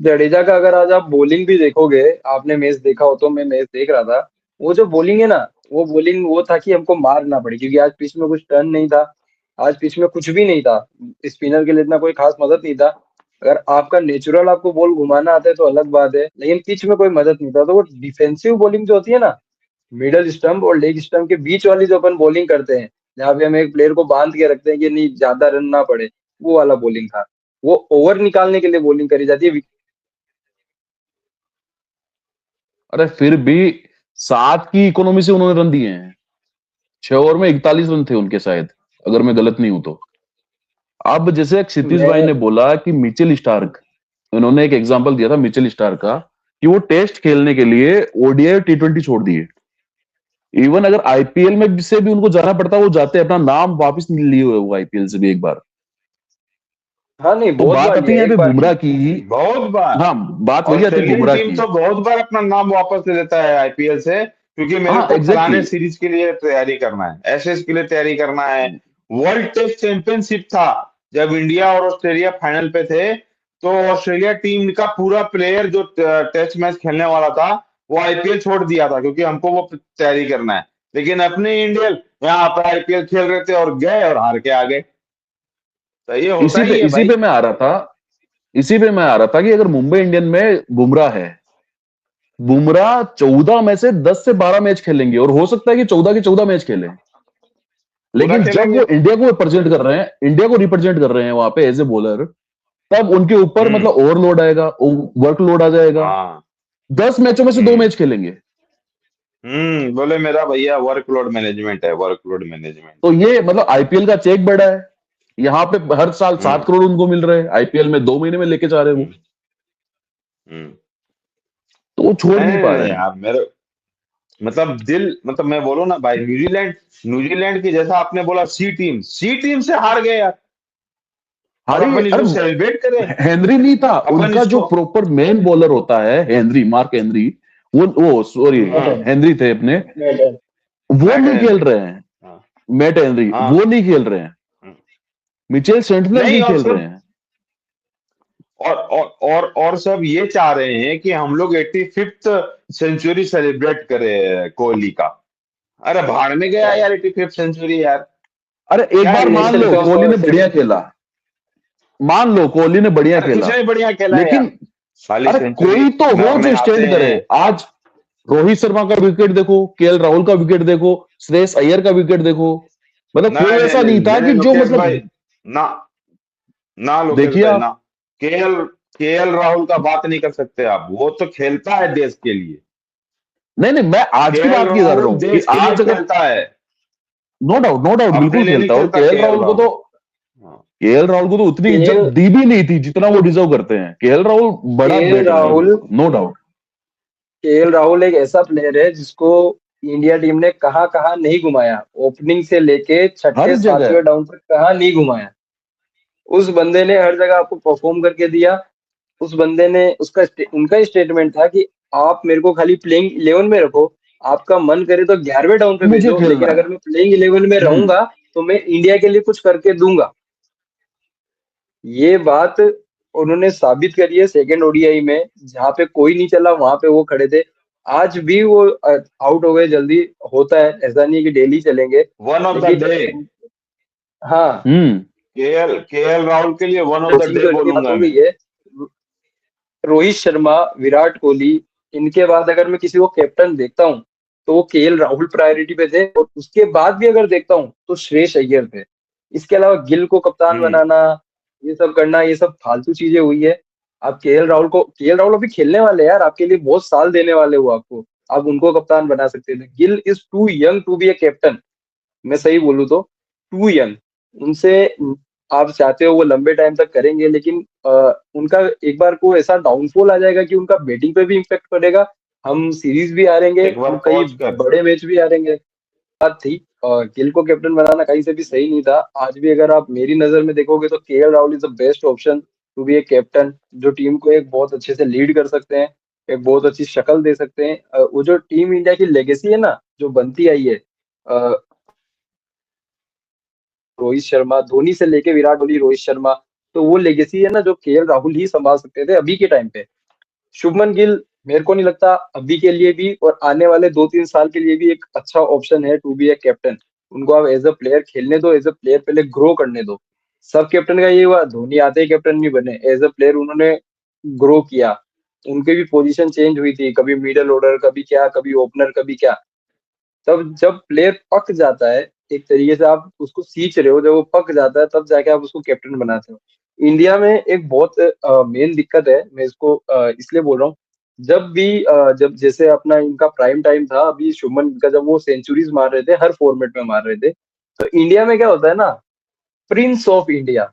जडेजा का अगर आज आप बॉलिंग भी देखोगे, आपने मैच देखा हो तो, मैं मैच देख रहा था, वो जो बॉलिंग है ना, वो बॉलिंग वो था कि हमको मार ना पड़े, क्योंकि आज पिच में कुछ टर्न नहीं था, आज पिच में कुछ भी नहीं था, स्पिनर के लिए इतना कोई खास मदद नहीं था। अगर आपका नेचुरल आपको बॉल घुमाना आता है तो अलग बात है, लेकिन पिच में कोई मदद नहीं था। तो वो डिफेंसिव बॉलिंग जो होती है ना, मिडल स्टंप और लेग स्टंप के बीच वाली जो अपन बॉलिंग करते हैं, जहाँ पे हम एक प्लेयर को बांध के रखते हैं कि नहीं ज्यादा रन ना पड़े, वो वाला बॉलिंग था। वो ओवर निकालने के लिए बॉलिंग करी जाती है। अरे फिर भी 7 की इकोनॉमी से उन्होंने रन दिए हैं। 6 ओवर में 41 रन थे उनके शायद, अगर मैं गलत नहीं हूं तो। अब जैसे क्षितिज भाई मैं ने बोला कि मिचेल स्टार्क, उन्होंने एक एग्जांपल दिया था मिचेल स्टार्क का, कि वो टेस्ट खेलने के लिए ओडीआई T20 छोड़ दिए। इवन अगर आईपीएल में से भी उनको जाना पड़ता, वो जाते, अपना नाम वापस नहीं लिए हुए वो आईपीएल से भी एक बार। हाँ नहीं, तो बहुत बात बार आती है लिया, यहाँ एक पे बार बुमराह नहीं। की। बहुत बार। हाँ, बात वही आती है ऑस्ट्रेलियन बुमराह टीम की। तो बहुत बार अपना नाम वापस ले लेता है आईपीएल से, क्योंकि मेरे हाँ को एग्जैक्टली फलाने सीरीज के लिए तैयारी करना है, एसएस के लिए तैयारी करना है। वर्ल्ड टेस्ट चैंपियनशिप था, जब इंडिया और ऑस्ट्रेलिया फाइनल पे थे, तो ऑस्ट्रेलिया टीम का पूरा प्लेयर जो टेस्ट मैच खेलने वाला था, वो आईपीएल छोड़ दिया था, क्योंकि हमको वो तैयारी करना है। लेकिन अपने इंडियन यहाँ पर आईपीएल खेल रहे थे और गए और हार के आ गए। तो ये होता ही है इसी भाई। पे मैं आ रहा था, इसी पे मैं आ रहा था कि अगर मुंबई इंडियन में बुमराह है, बुमराह 14 में से 10 से 12 मैच खेलेंगे, और हो सकता है कि 14 के 14 मैच खेलें। पूरा लेकिन जब खेलेंगे। वो इंडिया को रिप्रेजेंट कर रहे हैं, इंडिया को रिप्रेजेंट कर रहे हैं वहां पे एज ए बॉलर, तब उनके ऊपर हम्म। मतलब ओवरलोड आएगा, वर्कलोड आ जाएगा। हाँ। 10 मैचों में से 2 हम्म। मैच खेलेंगे। बोले मेरा भैया वर्कलोड मैनेजमेंट है, वर्कलोड मैनेजमेंट। तो ये मतलब आईपीएल का चेक बड़ा है। यहाँ पे हर साल हम्म। 7 करोड़ उनको मिल रहे हैं, आईपीएल में 2 महीने में लेके जा रहे हैं वो। हम्म। हम्म। तो वो छोड़ नहीं नहीं पा नहीं रहे हैं। यार, मेरे मतलब दिल, मतलब मैं बोलूं ना भाई, न्यूजीलैंड, न्यूजीलैंड की जैसा आपने बोला, सी टीम से हार गए यार। और हारी। अपन इसको अरे सेलिब्रेट करें? हेनरी नहीं था अपन उनका, जो इसको। प्रॉपर मेन बॉलर होता है हेनरी, मार्क हेनरी, वो सॉरी मैट है, हेनरी थे अपने, मैट है। वो मैट नहीं खेल हेनरी। रहे हैं। हाँ। मैट हेनरी हाँ। वो नहीं खेल रहे हैं। हम्म। मिचेल सेंटनर नहीं, नहीं और खेल रहे सब, हैं। और सब ये चाह रहे हैं कि हम लोग 85th सेंचुरी सेलिब्रेट करें कोहली का। अरे भाड़ में गया यार 85th सेंचुरी यार। अरे एक क्या बार मान नेशन लो कप कोहली और ने बढ़िया खेला, मान लो कोहली ने बढ़िया अरे कुछ खेला, नहीं बढ़िया खेला है यार, लेकिन खाली अरे सेंचुरी कोई तो हो मारने जो आते स्टैंड करे। हैं। आज रोहित शर्मा का विकेट देखो, केएल राहुल का विकेट देखो, श्रेयस अय्यर का विकेट देखो, मतलब कोई नहीं नहीं ऐसा नहीं, नहीं था मैंने कि जो लोकेश भाई, मतलब। ना ना लोकेश देखिए भाई आप, ना, केएल केएल राहुल का बात नहीं कर सकते आप, वो तो खेलता है देश के लिए। नहीं नहीं, मैं आज की केएल बात की कर रहा राहुल हूं कि देश के लिए आज अगर, खेलता है, नो डाउट नो डाउट, अपने बिल्कुल लिए नहीं खेलता है। और खेलता केएल राहुल। हाँ। केएल राहुल को तो उतनी इज्जत केएल दी भी नहीं थी जितना वो डिजर्व करते हैं। केएल राहुल बड़ा केएल बैटर है, Rahul no doubt. KL Rahul एक ऐसा प्लेयर है जिसको इंडिया टीम ने कहाँ कहाँ नहीं घुमाया, ओपनिंग से लेके हर छठे जगह। सातवें डाउन तक कहाँ नहीं घुमाया। उस बंदे ने हर जगह आपको परफॉर्म करके दिया। उस बंदे ने उनका ही स्टेटमेंट था कि आप मेरे को खाली प्लेइंग 11 में रखो, आपका मन करे तो 11वें डाउन पे मुझे भेजो, लेकिन खेलना है। अगर मैं प्लेइंग 11 में हम्म। रहूंगा तो मैं इंडिया के लिए कुछ करके दूंगा। ये बात उन्होंने साबित करी है सेकेंड ओडीआई में, जहां पे कोई नहीं चला वहां पे वो खड़े थे। आज भी वो आउट हो गए जल्दी, होता है, ऐसा नहीं है कि डेली चलेंगे, वन ऑफ द डे, लेकिन हाँ, हम्म। केएल केएल राहुल के लिए one of the coaching day तो इनकी बात बोलूंगा हो गई मैं। है। रोहित शर्मा, विराट कोहली, इनके बाद अगर मैं किसी को कैप्टन देखता हूँ तो वो केएल राहुल प्रायोरिटी पे थे, और उसके बाद भी अगर देखता हूँ तो श्रेयस अय्यर थे। इसके अलावा गिल को कप्तान बनाना, ये सब करना, ये सब फालतू चीजें हुई है। आप केएल राहुल अभी खेलने वाले हैं यार, आपके लिए बहुत साल देने वाले हो आपको, आप उनको कप्तान बना सकते थे। Gill is too young to be a captain, मैं सही बोलूँ तो टू यंग। उनसे आप चाहते हो वो लंबे टाइम तक करेंगे, लेकिन उनका एक बार को ऐसा डाउनफॉल आ जाएगा कि उनका बैटिंग पे भी इम्पेक्ट पड़ेगा, हम सीरीज भी हारेंगे, एक बार हम कई पहुंच कर बड़े मैच भी हारेंगे। बात थी, गिल को कैप्टन बनाना कहीं से भी सही नहीं था। आज भी अगर आप मेरी नजर में देखोगे तो KL Rahul is the best option to be a captain, जो टीम को एक बहुत अच्छे से लीड कर सकते हैं, एक बहुत अच्छी शक्ल दे सकते हैं। वो जो टीम इंडिया की लेगेसी है ना, जो बनती आई है, रोहित शर्मा, धोनी से लेके विराट कोहली, रोहित शर्मा, तो वो लेगेसी है ना जो केएल राहुल ही संभाल सकते थे अभी के टाइम पे। शुभमन गिल मेरे को नहीं लगता अभी के लिए भी और आने वाले 2-3 साल के लिए भी एक अच्छा ऑप्शन है टू बी ए कैप्टन। उनको आप एज अ प्लेयर खेलने दो, एज अ प्लेयर पहले ग्रो करने दो। सब कैप्टन का ये हुआ, धोनी आते ही कैप्टन नहीं बने, एज अ प्लेयर उन्होंने ग्रो किया। उनकी भी पोजीशन चेंज हुई थी, कभी मिडल ऑर्डर, कभी क्या, कभी ओपनर, कभी क्या। तब जब प्लेयर पक जाता है, एक तरीके से आप उसको सींच रहे हो, जब वो पक जाता है तब जाके आप उसको कैप्टन बनाते हो। इंडिया में एक बहुत मेन दिक्कत है, मैं इसको इसलिए बोल रहा हूँ। जब जैसे अपना इनका प्राइम टाइम था, अभी शुभमन गिल का जब वो सेंचुरीज मार रहे थे, हर फॉर्मेट में मार रहे थे, तो इंडिया में क्या होता है ना, prince of India,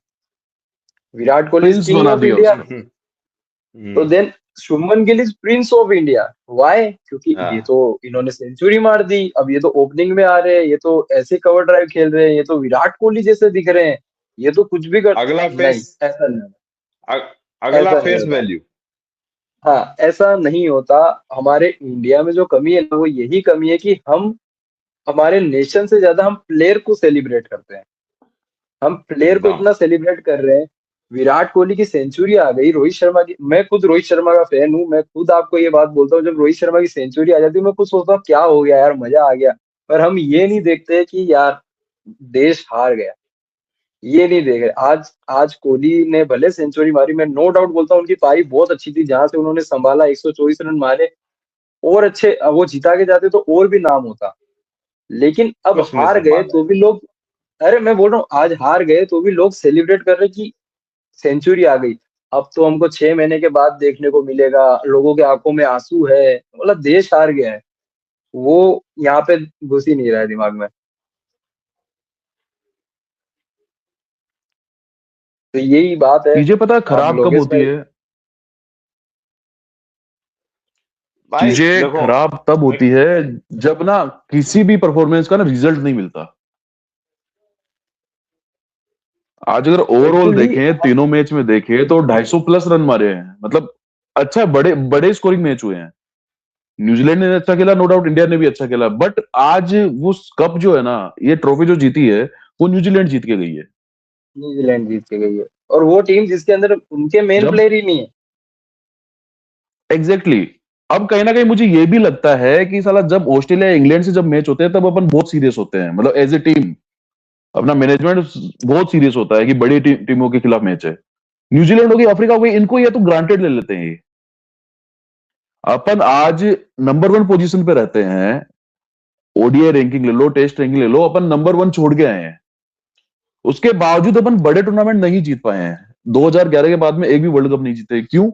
Virat Kohli is prince king बना ऑफ दिया इंडिया, उसको। तो then Shubman Gill is prince of India. Why? क्योंकि ये हाँ, तो इन्होंने सेंचुरी मार दी, अब ये तो ओपनिंग में आ रहे हैं, ये तो ऐसे कवर ड्राइव खेल रहे हैं, ये तो विराट कोहली जैसे दिख रहे हैं, ये तो कुछ भी कर। अगला नहीं, फेस, ऐसा नहीं, अगला ऐसा नहीं फेस होता। वैल्यू। हाँ, ऐसा नहीं होता। हमारे इंडिया में जो कमी है ना, वो यही कमी है कि हम हमारे नेशन से ज्यादा हम प्लेयर को सेलिब्रेट करते हैं। हम प्लेयर को एकदम। इतना सेलिब्रेट कर रहे हैं। विराट कोहली की सेंचुरी आ गई, रोहित शर्मा की, मैं खुद रोहित शर्मा का फैन हूँ, मैं खुद आपको ये बात बोलता हूँ, जब रोहित शर्मा की सेंचुरी आ जाती है मैं खुद सोचता हूँ क्या हो गया यार, मजा आ गया। पर हम ये नहीं देखते कि यार देश हार गया, ये नहीं देख रहे। आज आज कोहली ने भले सेंचुरी मारी, मैं नो डाउट बोलता हूँ उनकी पारी बहुत अच्छी थी, जहां से उन्होंने संभाला, 124 रन मारे, और अच्छे, वो जिता के जाते तो और भी नाम होता। लेकिन अब उसने हार गए संभाला। तो भी लोग, अरे मैं बोल रहा हूँ आज हार गए तो भी लोग सेलिब्रेट कर रहे कि सेंचुरी आ गई। अब तो हमको 6 महीने के बाद देखने को मिलेगा, लोगों के आंखों में आंसू है, मतलब देश हार गया है, वो यहाँ पे घुस ही नहीं रहा है दिमाग में। तो यही बात है। चीजें पता है अब खराब कब लोकेश होती भाई, है? भाई चीजें देखो, खराब तब होती है जब ना किसी भी परफॉर्मेंस का ना रिजल्ट नहीं मिलता। आज अगर ओवरऑल एक्चुअली देखें, तीनों मैच में देखें तो 250 प्लस रन मारे हैं, मतलब अच्छा, बड़े बड़े स्कोरिंग मैच हुए हैं। न्यूजीलैंड ने अच्छा खेला, नो डाउट इंडिया ने भी अच्छा खेला, बट आज वो कप जो है ना, ये ट्रॉफी जो जीती है, वो न्यूजीलैंड जीत के गई है। न्यूजीलैंड जीत के गई है, और वो टीम जिसके अंदर उनके मेन जब प्लेयर ही नहीं है। एग्जैक्टली exactly, अब कहीं ना कहीं मुझे ये भी लगता है कि साला जब ऑस्ट्रेलिया इंग्लैंड से जब मैच होते हैं तब अपन बहुत सीरियस होते हैं, मतलब एज ए टीम अपना मैनेजमेंट बहुत सीरियस होता है कि बड़ी टीमों के खिलाफ मैच है। न्यूजीलैंड हो गई, अफ्रीका हो गई, इनको ये तो ग्रांटेड ले लेते हैं ये। अपन आज नंबर 1 पोजीशन पे रहते हैं, ओडीआई रैंकिंग ले लो, टेस्ट रैंकिंग ले लो, अपन नंबर 1 छोड़ के आए हैं। उसके बावजूद अपन बड़े टूर्नामेंट नहीं जीत पाए हैं। 2011 के बाद में एक भी वर्ल्ड कप नहीं जीते, क्यों?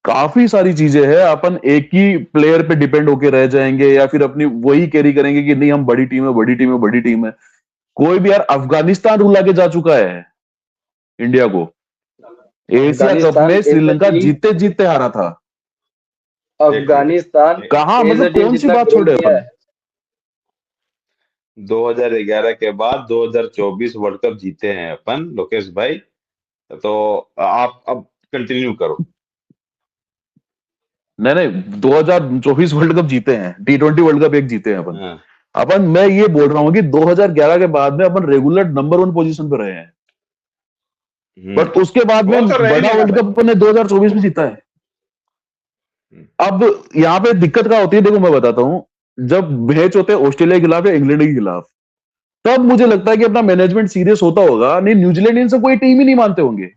काफी सारी चीजें हैं। अपन एक ही प्लेयर पे डिपेंड होके रह जाएंगे या फिर अपनी वही कैरी करेंगे कि नहीं हम बड़ी टीम है, बड़ी टीम है, बड़ी टीम है। कोई भी यार, अफगानिस्तान रुला के जा चुका है इंडिया को। एशिया कप अफगानिस्तान में एज अ श्रीलंका टीम, जीतते जीतते हारा था। एक मिनट, अफगानिस्तान कहाँ, एज अ मतलब टीम कौन सी जितना बात ग्रो छोड़े किया अपन? है। 2011 के बाद 2024 वर्ल्ड कप जीते हैं अपन, लोकेश भाई। तो आप अब कंटिन्यू करो। नहीं नहीं, 2024 वर्ल्ड कप जीते हैं, T20 वर्ल्ड कप एक जीते हैं अपन। हाँ। अपन मैं ये बोल रहा हूँ कि 2011 के बाद में अपन रेगुलर नंबर 1 पोजीशन पे रहे हैं, बट उसके बाद वो में तो रह ही बड़ा लेना वर्ल्ड भाई। कप अपन ने 2024 में जीता है। हम्म, अब यहाँ पे दिक्कत क्या होती है, देखो मैं बताता हूँ। जब मैच होते हैं ऑस्ट्रेलिया के खिलाफ या इंग्लैंड के खिलाफ, तब मुझे लगता है कि अपना मैनेजमेंट सीरियस होता होगा, नहीं न्यूजीलैंड इनसे कोई टीम ही नहीं मानते होंगे।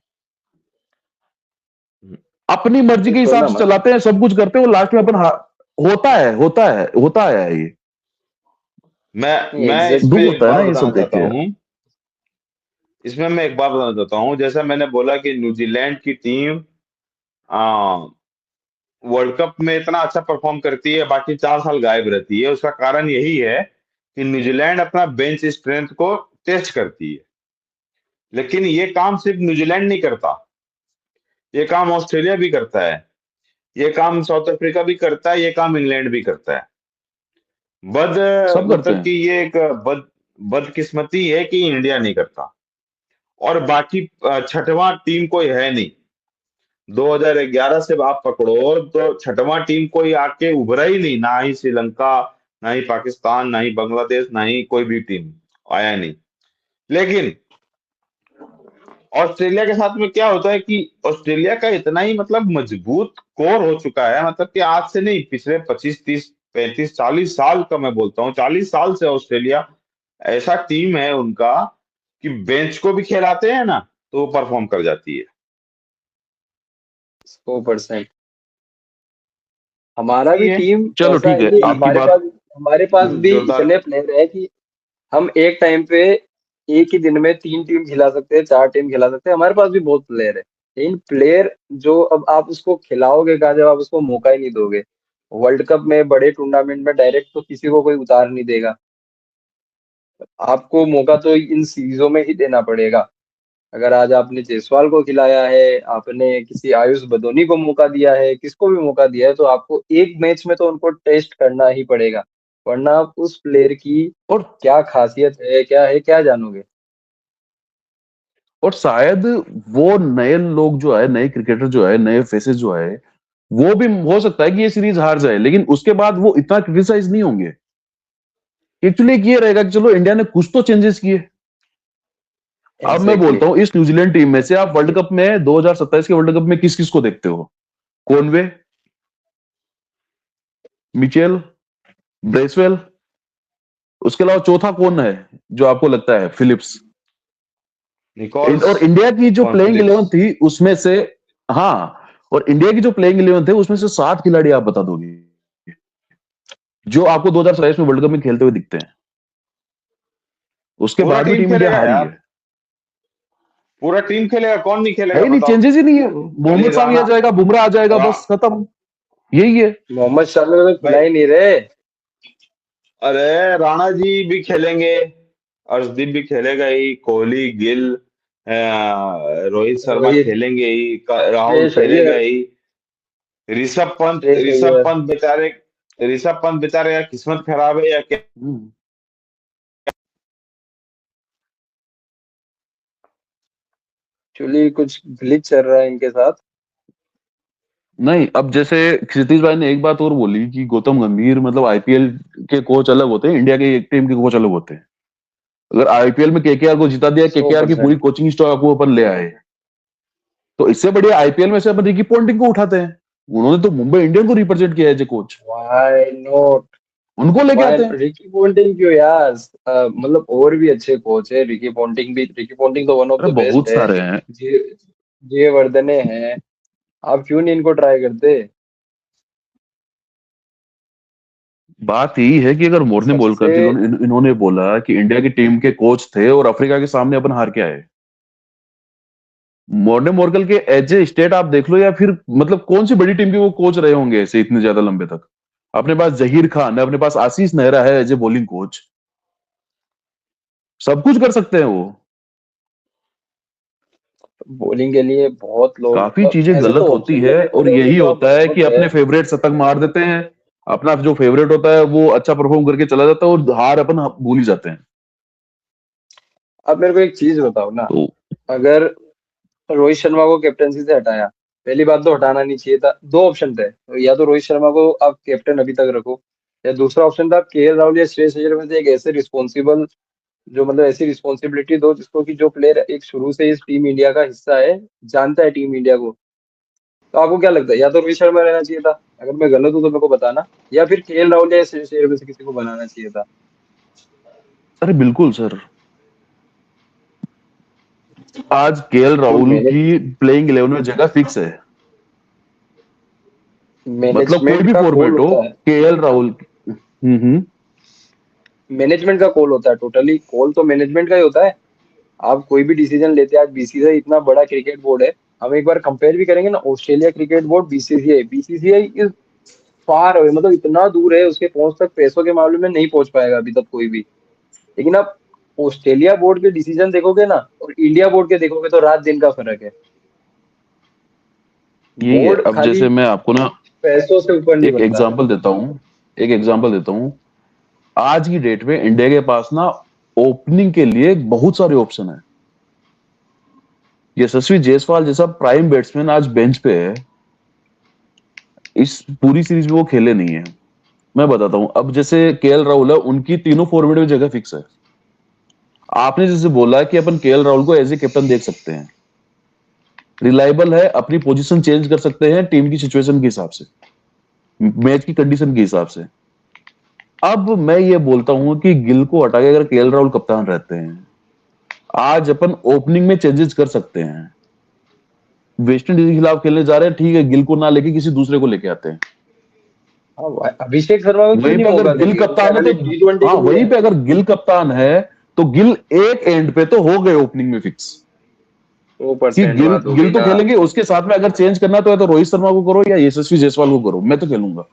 अपनी मर्जी के ये हिसाब छोड़ना से मत। चलाते हैं, सब कुछ करते हैं, वो लास्ट में अपन होता है ये। मैं इस एग्जैक्टली। दुख पे एक होता है ना बात ये बताना सब देख चाहता के। हूँ। इसमें मैं एक बात बताना चाहता हूँ, जैसा मैंने बोला कि न्यूजीलैंड की टीम वर्ल्ड कप में इतना अच्छा परफॉर्म करती है, बाकी 4 साल गायब रहती है। उसका कारण यही है कि न्यूजीलैंड अपना बेंच स्ट्रेंथ को टेस्ट करती है। लेकिन ये काम सिर्फ न्यूजीलैंड नहीं करता, ये काम ऑस्ट्रेलिया भी करता है, ये काम साउथ अफ्रीका भी करता है, ये काम इंग्लैंड भी करता है। बद सब करते मतलब हैं। कि ये एक बदकिस्मती है कि इंडिया नहीं करता। और बाकी छठवां टीम कोई है नहीं। 2011 से आप पकड़ो तो छठवां टीम कोई आके उभरा ही नहीं, ना ही श्रीलंका, ना ही पाकिस्तान, ना ही बांग्लादेश, ना ही कोई भी टीम आया नहीं। लेकिन ऑस्ट्रेलिया के साथ में क्या होता है कि ऑस्ट्रेलिया का इतना ही मतलब मजबूत कोर हो चुका है, मतलब कि आज से नहीं, पिछले 25 30 35 40 साल का मैं बोलता हूँ, 40 साल से ऑस्ट्रेलिया ऐसा टीम है उनका कि बेंच को भी खिलाते हैं ना तो वो परफॉर्म कर जाती है। 100%। हमारा भी ये टीम चलो ऐसा ठीक है है, कि आपकी बात हमारे पास भी जोरदार। इतने प्लेयर हैं कि हम एक टाइम पे एक ही दिन में 3 टीम खिला सकते हैं, 4 टीम खिला सकते हैं। हमारे पास भी बहुत प्लेयर है, लेकिन प्लेयर जो अब आप उसको खिलाओगे कहाँ जब आप उसको मौका ही नहीं दोगे। वर्ल्ड कप में, बड़े टूर्नामेंट में डायरेक्ट तो किसी को कोई उतार नहीं देगा। आपको मौका तो इन सीरीजों में ही देना पड़ेगा। अगर आज आपने जायसवाल को खिलाया है, आपने किसी आयुष बदोनी को मौका दिया है, किसको भी मौका दिया है, तो आपको एक मैच में तो उनको टेस्ट करना ही पड़ेगा, वरना आप उस प्लेयर की और क्या खासियत है क्या जानोगे। शायद वो नए लोग जो है, नए क्रिकेटर जो है, नए फेसेस जो है, वो भी हो सकता है कि ये सीरीज हार जाए, लेकिन उसके बाद वो इतना क्रिटिसाइज नहीं होंगे। एक्चुअली ये रहेगा कि चलो इंडिया ने कुछ तो चेंजेस किए। अब मैं एग्जैक्टली। बोलता हूं, इस न्यूजीलैंड टीम में से आप वर्ल्ड कप में 2027 के वर्ल्ड कप में किस किस को देखते हो? कॉनवे, मिचेल, ब्रेसवेल, उसके अलावा चौथा कौन है जो आपको लगता है? फिलिप्स। निकोल्स और इंडिया की जो कॉन प्लेइंग फिलिप्स। 11 थी उसमें से, हाँ, और इंडिया की जो प्लेइंग 11 थे उसमें से 7 खिलाड़ी आप बता दोगे जो आपको 2027 में वर्ल्ड कप में खेलते हुए दिखते हैं। उसके पूरा बाद भी टीम टीम इंडिया खेलेगा हारी यार, है। पूरा टीम खेलेगा, कौन नहीं है खेलेगा ही नहीं, बताओ। चेंजेस ही नहीं है। खाली मोहम्मद सामी आ राणा, जाएगा, बुमराह आ जाएगा, रा, बस खत्म। यही है। मोहम्मद शमी को तो खिला भाई, ही नहीं रहे। अरे राणा जी भी खेलेंगे, अर्शदीप भी खेलेगा ही, कोहली, गिल, रोहित शर्मा रोहित, खेलेंगे ही, राहुल श्रेयस खेलेगा अय्यर। ही। ऋषभ पंत, श्रेयस अय्यर। ऋषभ पंत बेचारे या किस्मत खराब है या क्या। हम्म। एक्चुअली कुछ ग्लिच चल रहा है इनके साथ। नहीं, अब जैसे क्षितिज भाई ने एक बात और बोली कि गौतम गंभीर मतलब आईपीएल के कोच अलग होते हैं, इंडिया के एक टीम के कोच अलग होते हैं। अगर आईपीएल में केकेआर को जिता दिया, सौ केकेआर की पूरी परसेंट कोचिंग स्टाफ को अपन ले आए, तो इससे बढ़िया आईपीएल में से अपन रिकी पॉन्टिंग को उठाते हैं। उन्होंने तो मुंबई इंडियन को रिप्रेजेंट किया है as a coach, why not. उनको लेके वाई आते हैं। रिकी पॉन्टिंग क्यों यार? मतलब और भी अच्छे कोच है। रिकी पॉन्टिंग तो वन ऑफ अरे द बेस्ट बहुत है। सारे हैं। जे जे वर्धने हैं। आप क्यों नहीं इनको ट्राई करते? बात यही है कि अगर मोर्ने सबसे बोलकर इन्होंने बोला कि इंडिया की टीम के कोच थे और अफ्रीका के सामने अपन हार के आए। मोर्ने मोरकल के एज ए स्टेट आप देख लो, या फिर मतलब कौन सी बड़ी टीम के वो कोच रहे होंगे ऐसे इतने ज्यादा लंबे तक। अपने पास जहीर खान है, अपने पास आशीष नेहरा है एज ए बॉलिंग कोच। सब कुछ कर सकते हैं वो। बॉलिंग के लिए बहुत लोग, काफी चीजें ऐसे गलत तो होती ऑप्शन है, लेने और पड़ेंगे यही तो आप होता है कि बहुत है। अपने फेवरेट शतक मार देते हैं। अपना जो फेवरेट होता है वो अच्छा परफॉर्म करके चला जाता है और हार अपन भूल ही जाते हैं। आप मेरे को एक चीज बताओ ना। तो अगर रोहित शर्मा को कैप्टनसी से हटाया, पहली बात तो हटाना नहीं चाहिए था। दो ऑप्शन थे, या तो रोहित शर्मा को आप कैप्टन अभी तक रखो, या दूसरा ऑप्शन था केएल राहुल या श्रेयस अय्यर में से एक ऐसे रिस्पॉन्सिबल, जो मतलब ऐसी रिस्पॉन्सिबिलिटी दो जिसको कि जो प्लेयर एक शुरू से इस टीम इंडिया का हिस्सा है, जानता है टीम इंडिया को। तो आपको क्या लगता है, या तो रोहित शर्मा रहना चाहिए था, अगर मैं गलत हूं तो मेरे को बताना, या फिर केएल राहुल या श्रेयस अय्यर में से किसी को बनाना चाहिए था? अरे बिल्कुल सर, आज केएल जो राहुल मैंने की प्लेइंग 11 में जगह फिक्स है। मतलब कोई मैनेजमेंट भी का कॉल फॉर्मेट हो, होता है, केएल राहुल। हम्म। मैनेजमेंट का कॉल होता है, टोटली कॉल तो मैनेजमेंट का ही होता है। आप कोई भी डिसीजन लेते हैं, आज बीसीसीआई इतना बड़ा क्रिकेट बोर्ड है, हम एक बार कंपेयर भी करेंगे ना, Australia cricket board, BCCI, BCCI is far away, मतलब इतना दूर है, उसके पहुंच तक पैसों के मामले में नहीं पहुंच पाएगा अभी तक कोई भी। लेकिन आप ऑस्ट्रेलिया बोर्ड के डिसीजन देखोगे ना, और इंडिया बोर्ड के देखोगे, तो रात दिन का फर्क है। यही है। बोर्ड अब खाली जैसे मैं आपको ना पैसों से ऊपर नहीं एक बनता है। एग्जांपल देता हूँ, एक एग्जांपल देता हूँ। आज की डेट में इंडिया के पास ना ओपनिंग के लिए बहुत सारे ऑप्शन है। यशस्वी जायसवाल जैसा प्राइम बैट्समैन आज बेंच पे है, इस पूरी सीरीज में वो खेले नहीं है। मैं बताता हूँ, अब जैसे केएल राहुल है, उनकी तीनों फॉर्मेट में जगह फिक्स है। आपने जैसे बोला कि अपन केएल राहुल को एज ए कैप्टन देख सकते हैं, रिलायबल है, अपनी पोजीशन चेंज कर सकते हैं टीम की सिचुएशन के हिसाब से, मैच की कंडीशन के हिसाब से। अब मैं ये बोलता हूं कि गिल को हटा के अगर केएल राहुल कप्तान रहते हैं, आज अपन ओपनिंग में चेंजेस कर सकते हैं। वेस्ट इंडीज के खिलाफ खेलने जा रहे हैं, ठीक है, गिल को ना लेके किसी दूसरे को लेके आते हैं। हाँ, अभिषेक शर्मा को क्यों वहीं नहीं पे अगर मौका गिल देंगे, वो क्या कप्तान है खाली तो, T20 हाँ के लिए वहीं है? पे अगर गिल कप्तान है तो गिल एक एंड पे तो हो गए ओपनिंग में फिक्स। कि 100% गिल बात हो गिल गई तो ना। खेलेंगे, उसके साथ में अगर चेंज करना तो है तो रोहित शर्मा को करो या यशस्वी जायसवाल को करो, मैं तो खेलूंगा।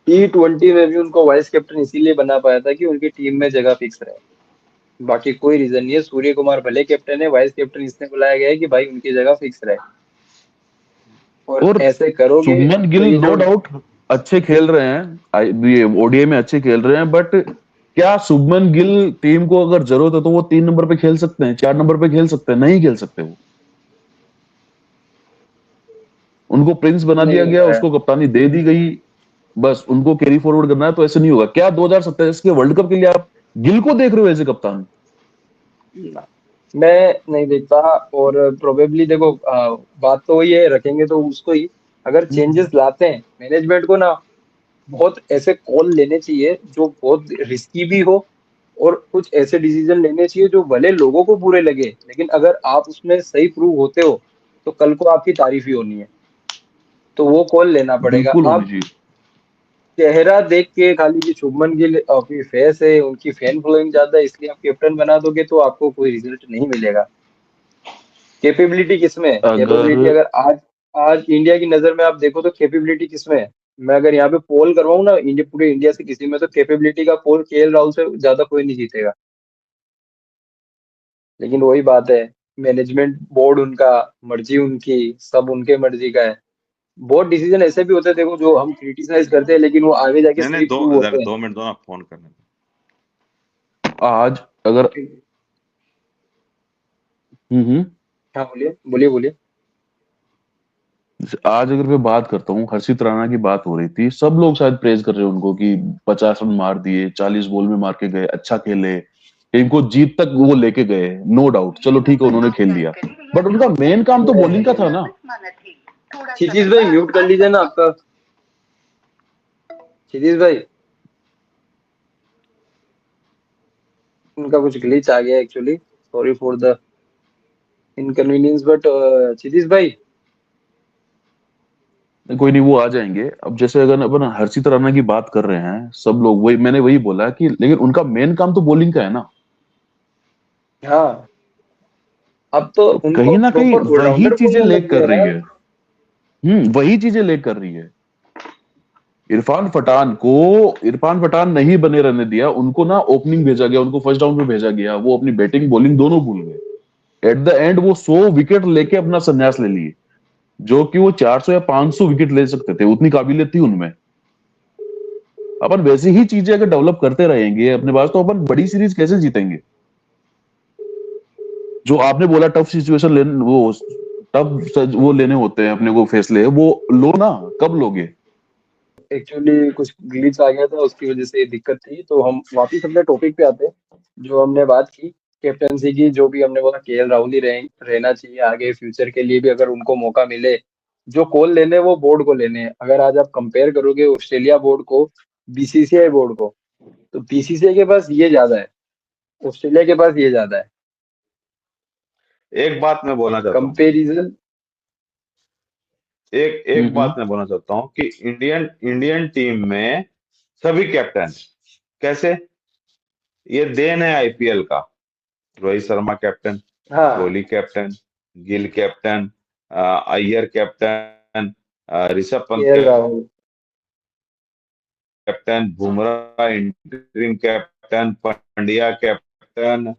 T20 में भी उनको वाइस कैप्टन इसीलिए बना पाया था कि उनकी टीम में जगह फिक्स रहे, बाकी कोई रीजन नहीं है। सूर्य कुमार भले कैप्टन है, वाइस कैप्टन इसलिए बुलाया गया है कि भाई उनकी जगह फिक्स रहे, और और ऐसे करोगे शुभमन गिल तो ये नो जो डाउट अच्छे खेल रहे हैं, ये ओडीआई में अच्छे खेल रहे हैं, बट क्या शुभमन गिल टीम को अगर जरूरत है तो वो 3 नंबर पे खेल सकते हैं, 4 नंबर पे खेल सकते हैं? नहीं खेल सकते वो। उनको प्रिंस बना नहीं दिया गया, होता है। उसको कप्तानी दे दी गई, बस उनको कैरी फॉरवर्ड करना है। तो ऐसे नहीं होगा। क्या 2027 के वर्ल्ड कप के लिए आप गिल को देख रहे हो एज ए कप्तान? ना, मैं नहीं देखता। और प्रोबेबली देखो, बात तो वही है, रखेंगे तो उसको ही। अगर चेंजेस लाते हैं मैनेजमेंट को ना, बहुत ऐसे कॉल लेने चाहिए जो बहुत रिस्की भी हो, और कुछ ऐसे डिसीजन लेने चाहिए जो भले लोगों को बुरे लगे, लेकिन अगर आप उसमें सही प्रूव होते हो तो कल को आपकी तारीफ ही होनी है। तो वो कॉल लेना पड़ेगा। बिल्कुल होनी आप चाहिए। चेहरा देख के खाली कि शुभमन गिल की फेस है, उनकी फैन फॉलोइंग ज्यादा है, इसलिए आप कैप्टन बना दोगे तो आपको कोई रिजल्ट नहीं मिलेगा। कैपेबिलिटी किसमें है? अगर कैपेबिलिटी अगर आज आज इंडिया की नजर में आप देखो तो कैपेबिलिटी किसमें है? मैं अगर यहाँ पे पोल करवाऊँ ना, इंडिया, पूरे इंडिया से किसी में, तो कैपेबिलिटी का पोल केएल राहुल से ज्यादा कोई नहीं जीतेगा। लेकिन वही बात है, मैनेजमेंट बोर्ड उनका, मर्जी उनकी, सब उनके मर्जी का है। बहुत डिसीजन ऐसे भी होते हैं देखो, जो हम क्रिटिसाइज करते हैं लेकिन वो आगे जाके नहीं सही नहीं, प्रूव होते हैं। 2 मिनट दो ना, फोन करने दो। आज अगर हम्म, हाँ, बोलिए बोलिए बोलिए। आज अगर मैं बात करता हूँ, हर्षित राणा की बात हो रही थी, सब लोग शायद प्रेज कर रहे हैं उनको कि 50 रन मार दिए, 40 बॉल में मार के गए, अच्छा खेले, टीम को जीत तक वो लेके गए, नो डाउट। चलो ठीक है, उन्होंने खेल लिया, बट उनका मेन काम तो बॉलिंग का था ना। क्षितिज भाई म्यूट कर लीजिए ना आपका। क्षितिज भाई, उनका कुछ ग्लिच आ गया actually, sorry for the inconvenience, but Kshitij भाई। कोई नहीं, वो आ जाएंगे। अब जैसे अगर अपन हर्षित राणा की बात कर रहे हैं, सब लोग वही, मैंने वही बोला कि लेकिन उनका मेन काम तो बॉलिंग का है ना। हाँ, अब तो तो उनको कहीं ना कहीं प्रॉपर वही ऑलराउंडर चीजें बोलने लेग लग कर गए रही यार। है। वही चीजें लेग कर रही है। इरफान पठान नहीं बने रहने दिया उनको ना, ओपनिंग भेजा गया, उनको फर्स्ट डाउन पे भेजा गया, वो अपनी बैटिंग बॉलिंग दोनों भूल गए। एट द एंड वो 100 विकेट लेके अपना संन्यास ले लिए, जो कि वो 400 या 500 विकेट ले सकते थे, उतनी काबिलियत थी उनमें। अपन वैसी ही चीजें अगर डेवलप करते रहेंगे अपने पास, तो अपन बड़ी सीरीज कैसे जीतेंगे? जो आपने बोला टफ सिचुएशन लेने, वो टफ वो लेने होते हैं अपने को फैसले, वो लो ना। कब लोगे? एक्चुअली कुछ ग्लिच आ गया था, उसकी वजह से ये दिक्कत थी। तो हम वापिस अपने टॉपिक पे आते हैं, जो हमने बात की कैप्टनसी की। जो भी हमने बोला केएल राहुल ही रहना चाहिए आगे फ्यूचर के लिए भी, अगर उनको मौका मिले। जो कॉल लेने हैं, वो बोर्ड को लेने हैं। अगर आज आप कंपेयर करोगे ऑस्ट्रेलिया बोर्ड को बीसीसीआई बोर्ड को, तो बीसीसीआई के पास ये ज्यादा है, ऑस्ट्रेलिया के पास ये ज्यादा है। एक बात मैं बोलना चाहता हूँ, कंपेरिजन। एक बात मैं बोलना चाहता हूँ कि इंडियन टीम में सभी कैप्टन कैसे, ये देन है आईपीएल का। रोहित शर्मा कैप्टन, हाँ Kohli captain, Gill captain, Iyer captain, Rishabh Pant के Rahul captain, Bumrah interim captain, Pandya captain,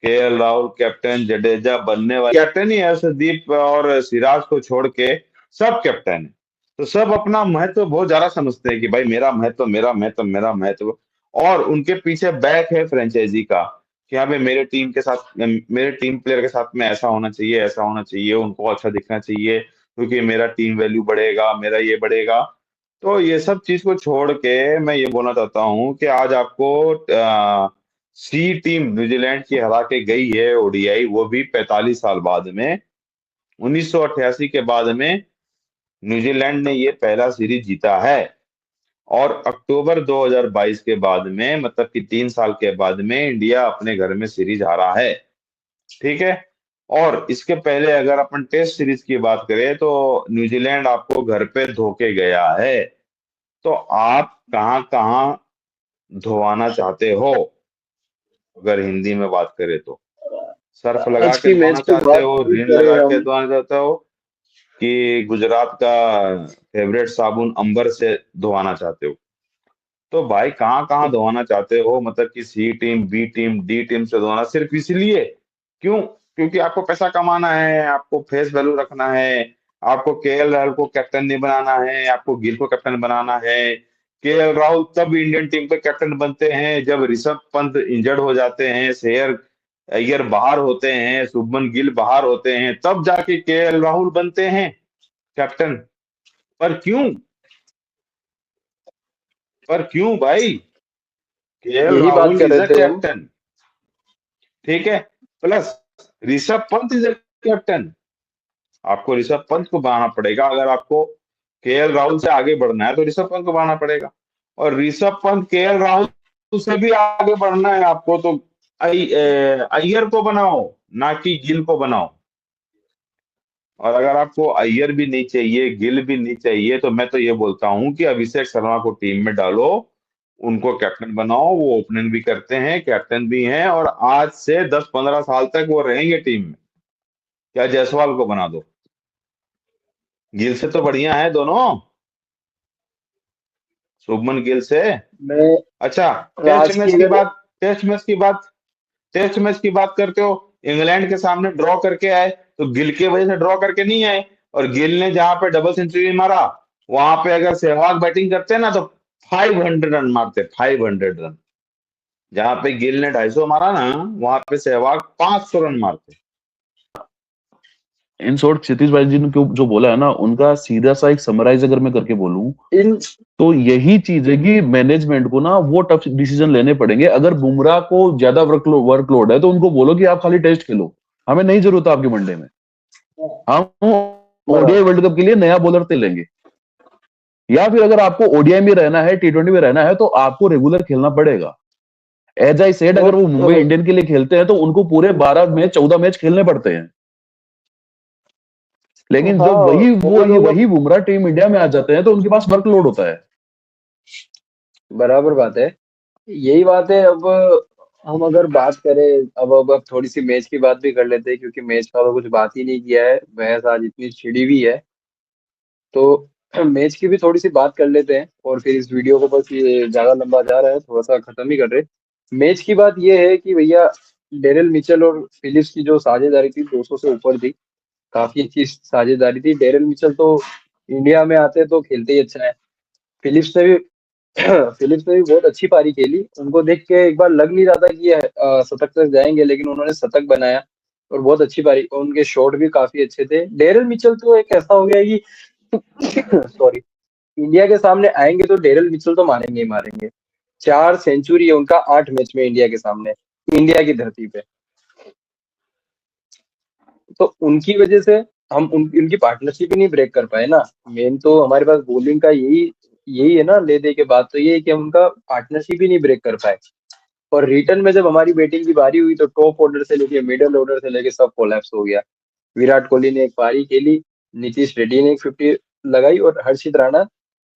KL Rahul captain, Jadeja बनने वाले कैप्टन ही है, अर्शदीप और सिराज को छोड़ के सब कैप्टन है। तो सब अपना महत्व बहुत ज्यादा समझते हैं कि भाई मेरा महत्व, मेरा महत्व, मेरा महत्व। और उनके पीछे बैक है फ्रेंचाइजी का कि हाँ भाई मेरे टीम के साथ, मेरे टीम प्लेयर के साथ में ऐसा होना चाहिए, ऐसा होना चाहिए, उनको अच्छा दिखना चाहिए क्योंकि मेरा टीम वैल्यू बढ़ेगा, मेरा ये बढ़ेगा। तो ये सब चीज को छोड़ के मैं ये बोलना चाहता हूँ कि आज आपको सी टीम न्यूजीलैंड की हरा के गई है ओडीआई, वो भी 45 साल बाद में। 1988 के बाद में न्यूजीलैंड ने ये पहला सीरीज जीता है। और अक्टूबर 2022 के बाद में, मतलब कि 3 साल के बाद में, इंडिया अपने घर में सीरीज हारा है। ठीक है। और इसके पहले अगर अपन टेस्ट सीरीज की बात करें तो न्यूजीलैंड आपको घर पे धोके गया है। तो आप कहाँ कहाँ धोवाना चाहते हो, अगर हिंदी में बात करें तो? सर्फ लगा आज के की मैच धोना की चाहते बात हो, भी रिन करें लगा के हम। धोना चाहते हो, कि गुजरात का फेवरेट साबुन अंबर से धोना चाहते हो? तो भाई कहाँ कहाँ धोना चाहते हो, मतलब कि C team, B team, D team से धोना सिर्फ इसलिए क्यों? क्योंकि आपको पैसा कमाना है, आपको फेस वैल्यू रखना है, आपको केएल राहुल को कैप्टन नहीं बनाना है, आपको गिल को कैप्टन बनाना है। केएल राहुल तब इंडियन टीम के कैप्टन बनते हैं जब ऋषभ पंत इंजर्ड हो जाते हैं, श्रेयस अय्यर बाहर होते हैं, शुभमन गिल बाहर होते हैं, तब जाके केएल राहुल बनते हैं कैप्टन। पर क्यों, पर क्यों भाई? केएल यही बात राहुल कर इज रहे अ थे हम। कैप्टन, ठीक है। Plus Rishabh Pant is a captain. आपको ऋषभ पंत को बनाना पड़ेगा, अगर आपको केएल राहुल से आगे बढ़ना है तो ऋषभ पंत को बनाना पड़ेगा। और ऋषभ पंत, केएल राहुल से भी आगे बढ़ना है आपको तो अय्यर को बनाओ, ना कि गिल को बनाओ। और अगर आपको अय्यर भी नहीं चाहिए, गिल भी नहीं चाहिए, तो मैं तो ये बोलता हूँ कि अभिषेक शर्मा को टीम में डालो, उनको कैप्टन बनाओ। वो ओपनिंग भी करते हैं, कैप्टन भी हैं, और आज से 10-15 साल तक वो रहेंगे टीम में। क्या जायसवाल को बना दो, गिल से तो बढ़िया है दोनों, शुभमन गिल से। मैं अच्छा, टेस्ट आज की मैच की अगर बात, टेस्ट मैच की बात करते हो, इंग्लैंड के सामने ड्रॉ करके आए तो गिल की वजह से ड्रॉ करके नहीं आए। और गिल ने जहां पे डबल सेंचुरी मारा, वहां पे अगर सहवाग बैटिंग करते ना तो 500 रन मारते, 500 रन। जहां पे गिल ने 250 मारा ना, वहां पे सहवाग 500 रन मारते। इन शॉर्ट क्षितिज भाई जी ने जो बोला है ना, उनका सीधा सा एक समराइज अगर मैं करके बोलूं इन तो यही चीज है कि मैनेजमेंट को ना वो टफ डिसीजन लेने पड़ेंगे। अगर बुमराह को ज्यादा वर्कलोड है तो उनको बोलो कि आप खाली टेस्ट खेलो, हमें नहीं जरूरत है आपके वनडे में, हम ओडीआई वर्ल्ड कप के लिए नया बॉलर ते लेंगे। या फिर अगर आपको ओडीआई में रहना है, टी20 में रहना है, तो आपको रेगुलर खेलना पड़ेगा। एज आई सेड, अगर वो मुंबई इंडियन के लिए खेलते हैं तो उनको पूरे 12 मैच 14 मैच खेलने पड़ते हैं। लेकिन हाँ, जब वही वो लोग वही बुमराह टीम इंडिया में आ जाते हैं तो उनके पास वर्कलोड होता है। बराबर बात है, यही बात है। अब हम अगर बात करें, अब थोड़ी सी मैच की बात भी कर लेते हैं, क्योंकि मैच का तो कुछ बात ही नहीं किया है, बहस आज इतनी छिड़ी हुई है। तो मैच की भी थोड़ी सी बात कर लेते हैं, और फिर इस वीडियो को, बस ये ज्यादा लंबा जा रहा है, थोड़ा सा खत्म ही कर रहे। मैच की बात ये है कि भैया, डेरिल मिचेल और फिलिप्स की जो साझेदारी थी 200 से ऊपर थी, काफी अच्छी साझेदारी थी। डेरिल मिचेल तो इंडिया में आते तो खेलते ही अच्छा है। फिलिप्स ने भी फिलिप्स ने भी बहुत अच्छी पारी खेली। उनको देख के एक बार लग नहीं रहा था कि ये शतक तक जाएंगे, लेकिन उन्होंने शतक बनाया और बहुत अच्छी पारी, और उनके शॉट भी काफी अच्छे थे। डेरिल मिचेल तो एक ऐसा हो गया कि सॉरी, इंडिया के सामने आएंगे तो डेरिल मिचेल तो मारेंगे ही मारेंगे। 4 सेंचुरी है उनका 8 मैच में इंडिया के सामने, इंडिया की धरती पे। तो उनकी वजह से हम उनकी पार्टनरशिप ही नहीं ब्रेक कर पाए ना। मेन तो हमारे पास बॉलिंग का यही यही है ना, ले दे के बात तो ये है कि हम उनका पार्टनरशिप ही नहीं ब्रेक कर पाए। और रिटर्न में जब हमारी बैटिंग की बारी हुई तो टॉप ऑर्डर से लेके मिडिल ऑर्डर से लेके सब कोलैप्स हो गया। विराट कोहली ने एक पारी खेली, नीतीश रेड्डी ने एक 50 लगाई और हर्षित राणा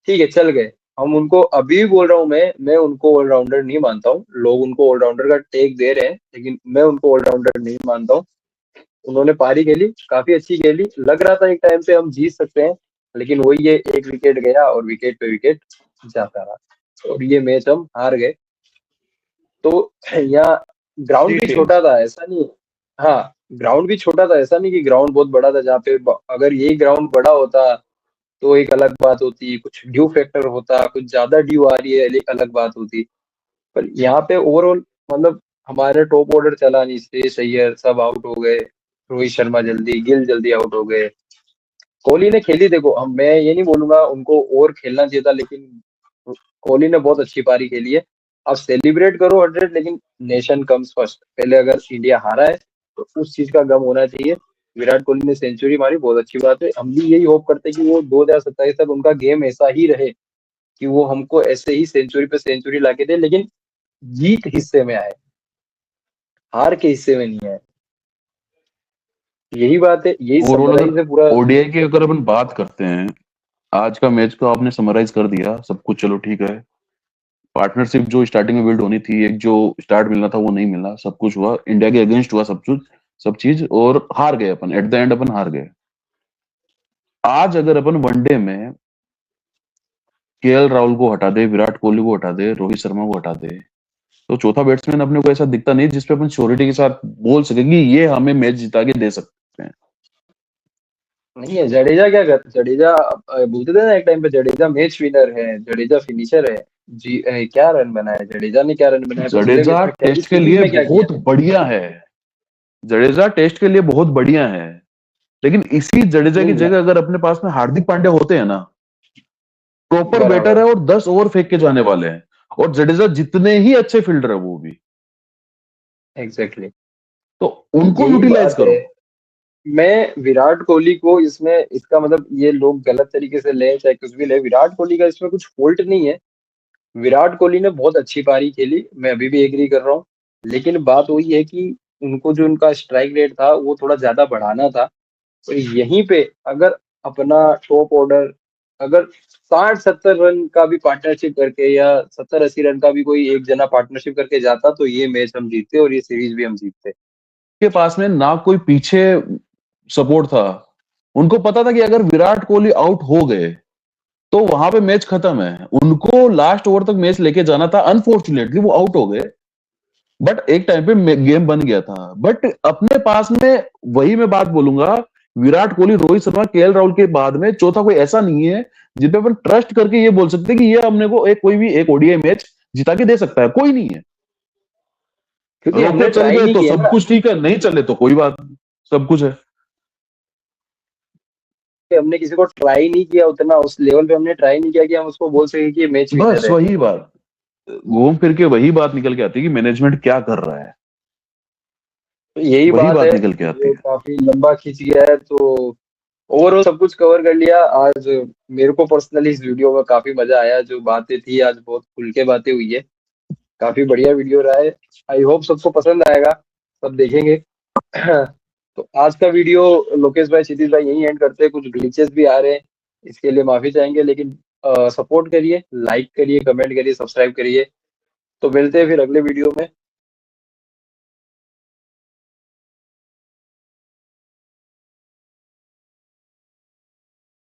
ठीक है चल गए। हम उनको अभी भी बोल रहा हूँ, मैं उनको ऑलराउंडर नहीं मानता हूँ। लोग उनको ऑलराउंडर का टेक दे रहे हैं, लेकिन मैं उनको ऑलराउंडर नहीं मानता हूँ। उन्होंने पारी खेली, काफी अच्छी खेली, लग रहा था एक टाइम पे हम जीत सकते हैं, लेकिन वही ये एक विकेट गया और विकेट पे विकेट जाता रहा और ये मैच हम हार गए। तो यहाँ ग्राउंड भी छोटा था, ऐसा नहीं। हाँ, ग्राउंड भी छोटा था, ऐसा नहीं कि ग्राउंड बहुत बड़ा था। जहाँ पे अगर यही ग्राउंड बड़ा होता तो एक अलग बात होती, कुछ ड्यू फैक्टर होता, कुछ ज्यादा ड्यू आ रही है एक अलग बात होती। पर यहाँ पे ओवरऑल मतलब हमारे टॉप ऑर्डर चला नहीं, श्रेयस अय्यर सब आउट हो गए, रोहित शर्मा जल्दी, गिल जल्दी आउट हो गए। कोहली ने खेली, देखो हम, मैं ये नहीं बोलूंगा उनको और खेलना चाहिए था, लेकिन कोहली ने बहुत अच्छी पारी खेली है। अब सेलिब्रेट करो 100, लेकिन नेशन कम्स फर्स्ट। पहले अगर इंडिया हारा है तो उस चीज का गम होना चाहिए। विराट कोहली ने सेंचुरी मारी, बहुत अच्छी बात है। हम भी यही होप करते हैं कि वो 2027 तक उनका गेम ऐसा ही रहे कि वो हमको ऐसे ही सेंचुरी पे सेंचुरी लाके दे, लेकिन जीत हिस्से में आए, हार के हिस्से में नहीं आए। यही बात है, यही ओवरऑल समराइज है पूरा। अगर ओडीआई की अगर अपन बात करते हैं, आज का मैच तो आपने समराइज कर दिया सब कुछ, चलो ठीक है। पार्टनरशिप जो स्टार्टिंग में बिल्ड होनी थी, एक जो स्टार्ट मिलना था वो नहीं मिला, सब कुछ हुआ इंडिया के अगेंस्ट हुआ, सब चीज, और हार गए अपन, एट द एंड अपन हार गए। आज अगर अपन वनडे में केएल राहुल को हटा दे, विराट कोहली को हटा दे, रोहित शर्मा को हटा दे, तो चौथा बैट्समैन अपने को ऐसा दिखता नहीं जिसपे अपन श्योरिटी के साथ बोल सके कि ये हमें मैच जिता के दे सकते हैं। नहीं है जडेजा, क्या कर जडेजा बोलते थे ना एक टाइम पे, जडेजा मैच विनर है, जडेजा फिनिशर है। जी क्या रन बनाए जडेजा ने, क्या रन बनाए पिछले मैच जडेजा में, टेस्ट के सीरीज लिए में क्या किया। बहुत बढ़िया है, जडेजा टेस्ट के लिए बहुत बढ़िया है, लेकिन इसी जडेजा की नहीं जगह अगर अपने पास में हार्दिक पांड्या होते हैं ना, प्रॉपर बैटर बराबर, है और 10 ओवर फेंक के जाने वाले हैं, और जडेजा जितने ही अच्छे फील्डर है वो भी, एग्जैक्टली। तो उनको यही यूटिलाइज बात करो। है। मैं विराट कोहली को इसमें, इसका मतलब ये लोग गलत तरीके से ले चाहे कुछ भी ले, विराट कोहली का इसमें कुछ फॉल्ट नहीं है। विराट कोहली ने बहुत अच्छी पारी खेली, मैं अभी भी एग्री कर रहा हूँ। लेकिन बात वही है कि उनको जो उनका स्ट्राइक रेट था वो थोड़ा ज्यादा बढ़ाना था। तो यहीं पे अगर अपना टॉप ऑर्डर अगर 60-70 रन का भी पार्टनरशिप करके, या 70-80 रन का भी कोई एक जना पार्टनरशिप करके जाता, तो ये मैच हम जीतते और ये सीरीज भी हम जीतते। के पास में ना कोई पीछे सपोर्ट था, उनको पता था कि अगर विराट कोहली आउट हो गए तो वहां पे मैच खत्म है, उनको लास्ट ओवर तक मैच लेके जाना था। अनफॉर्चुनेटली वो आउट हो गए, बट एक टाइम पे गेम बन गया था। बट अपने पास में, वही मैं बात बोलूंगा, विराट कोहली, रोहित शर्मा, केएल राहुल के बाद में चौथा कोई ऐसा नहीं है जिन पे अपन ट्रस्ट करके ये बोल सकते हैं कि ये हमने को एक कोई भी एक ओडीआई मैच जिता के दे सकता है, कोई नहीं है। क्योंकि रोके हमने चल ट्राई गए नहीं तो किया सब ना, कुछ ठीक है, नहीं चले तो कोई बात, सब कुछ है। कि हमने किसी को ट्राई नहीं किया उतना, उस लेवल पे हमने ट्राई नहीं किया कि हम उसको बोल सके कि ये मैच बस विनर है। वही बात, घूम फिर के वही बात निकल के आती है कि मैनेजमेंट क्या कर रहा है, तो यही वही बात बात है निकल के आती जो है। काफी लंबा खींच गया है। तो ओवरऑल सब कुछ कवर कर लिया आज। मेरे को पर्सनली इस वीडियो में काफी मजा आया, जो बातें थी आज बहुत खुल के बातें हुई है। काफी बढ़िया वीडियो रहा है। आई होप सबको पसंद आएगा, सब देखेंगे। तो आज का वीडियो लोकेश भाई, क्षितिज भाई यही एंड करते हैं। कुछ ग्लिचेस भी आ रहे हैं, इसके लिए माफी चाहेंगे, लेकिन सपोर्ट करिए, लाइक करिए, कमेंट करिए, सब्सक्राइब करिए। तो मिलते हैं फिर अगले वीडियो में।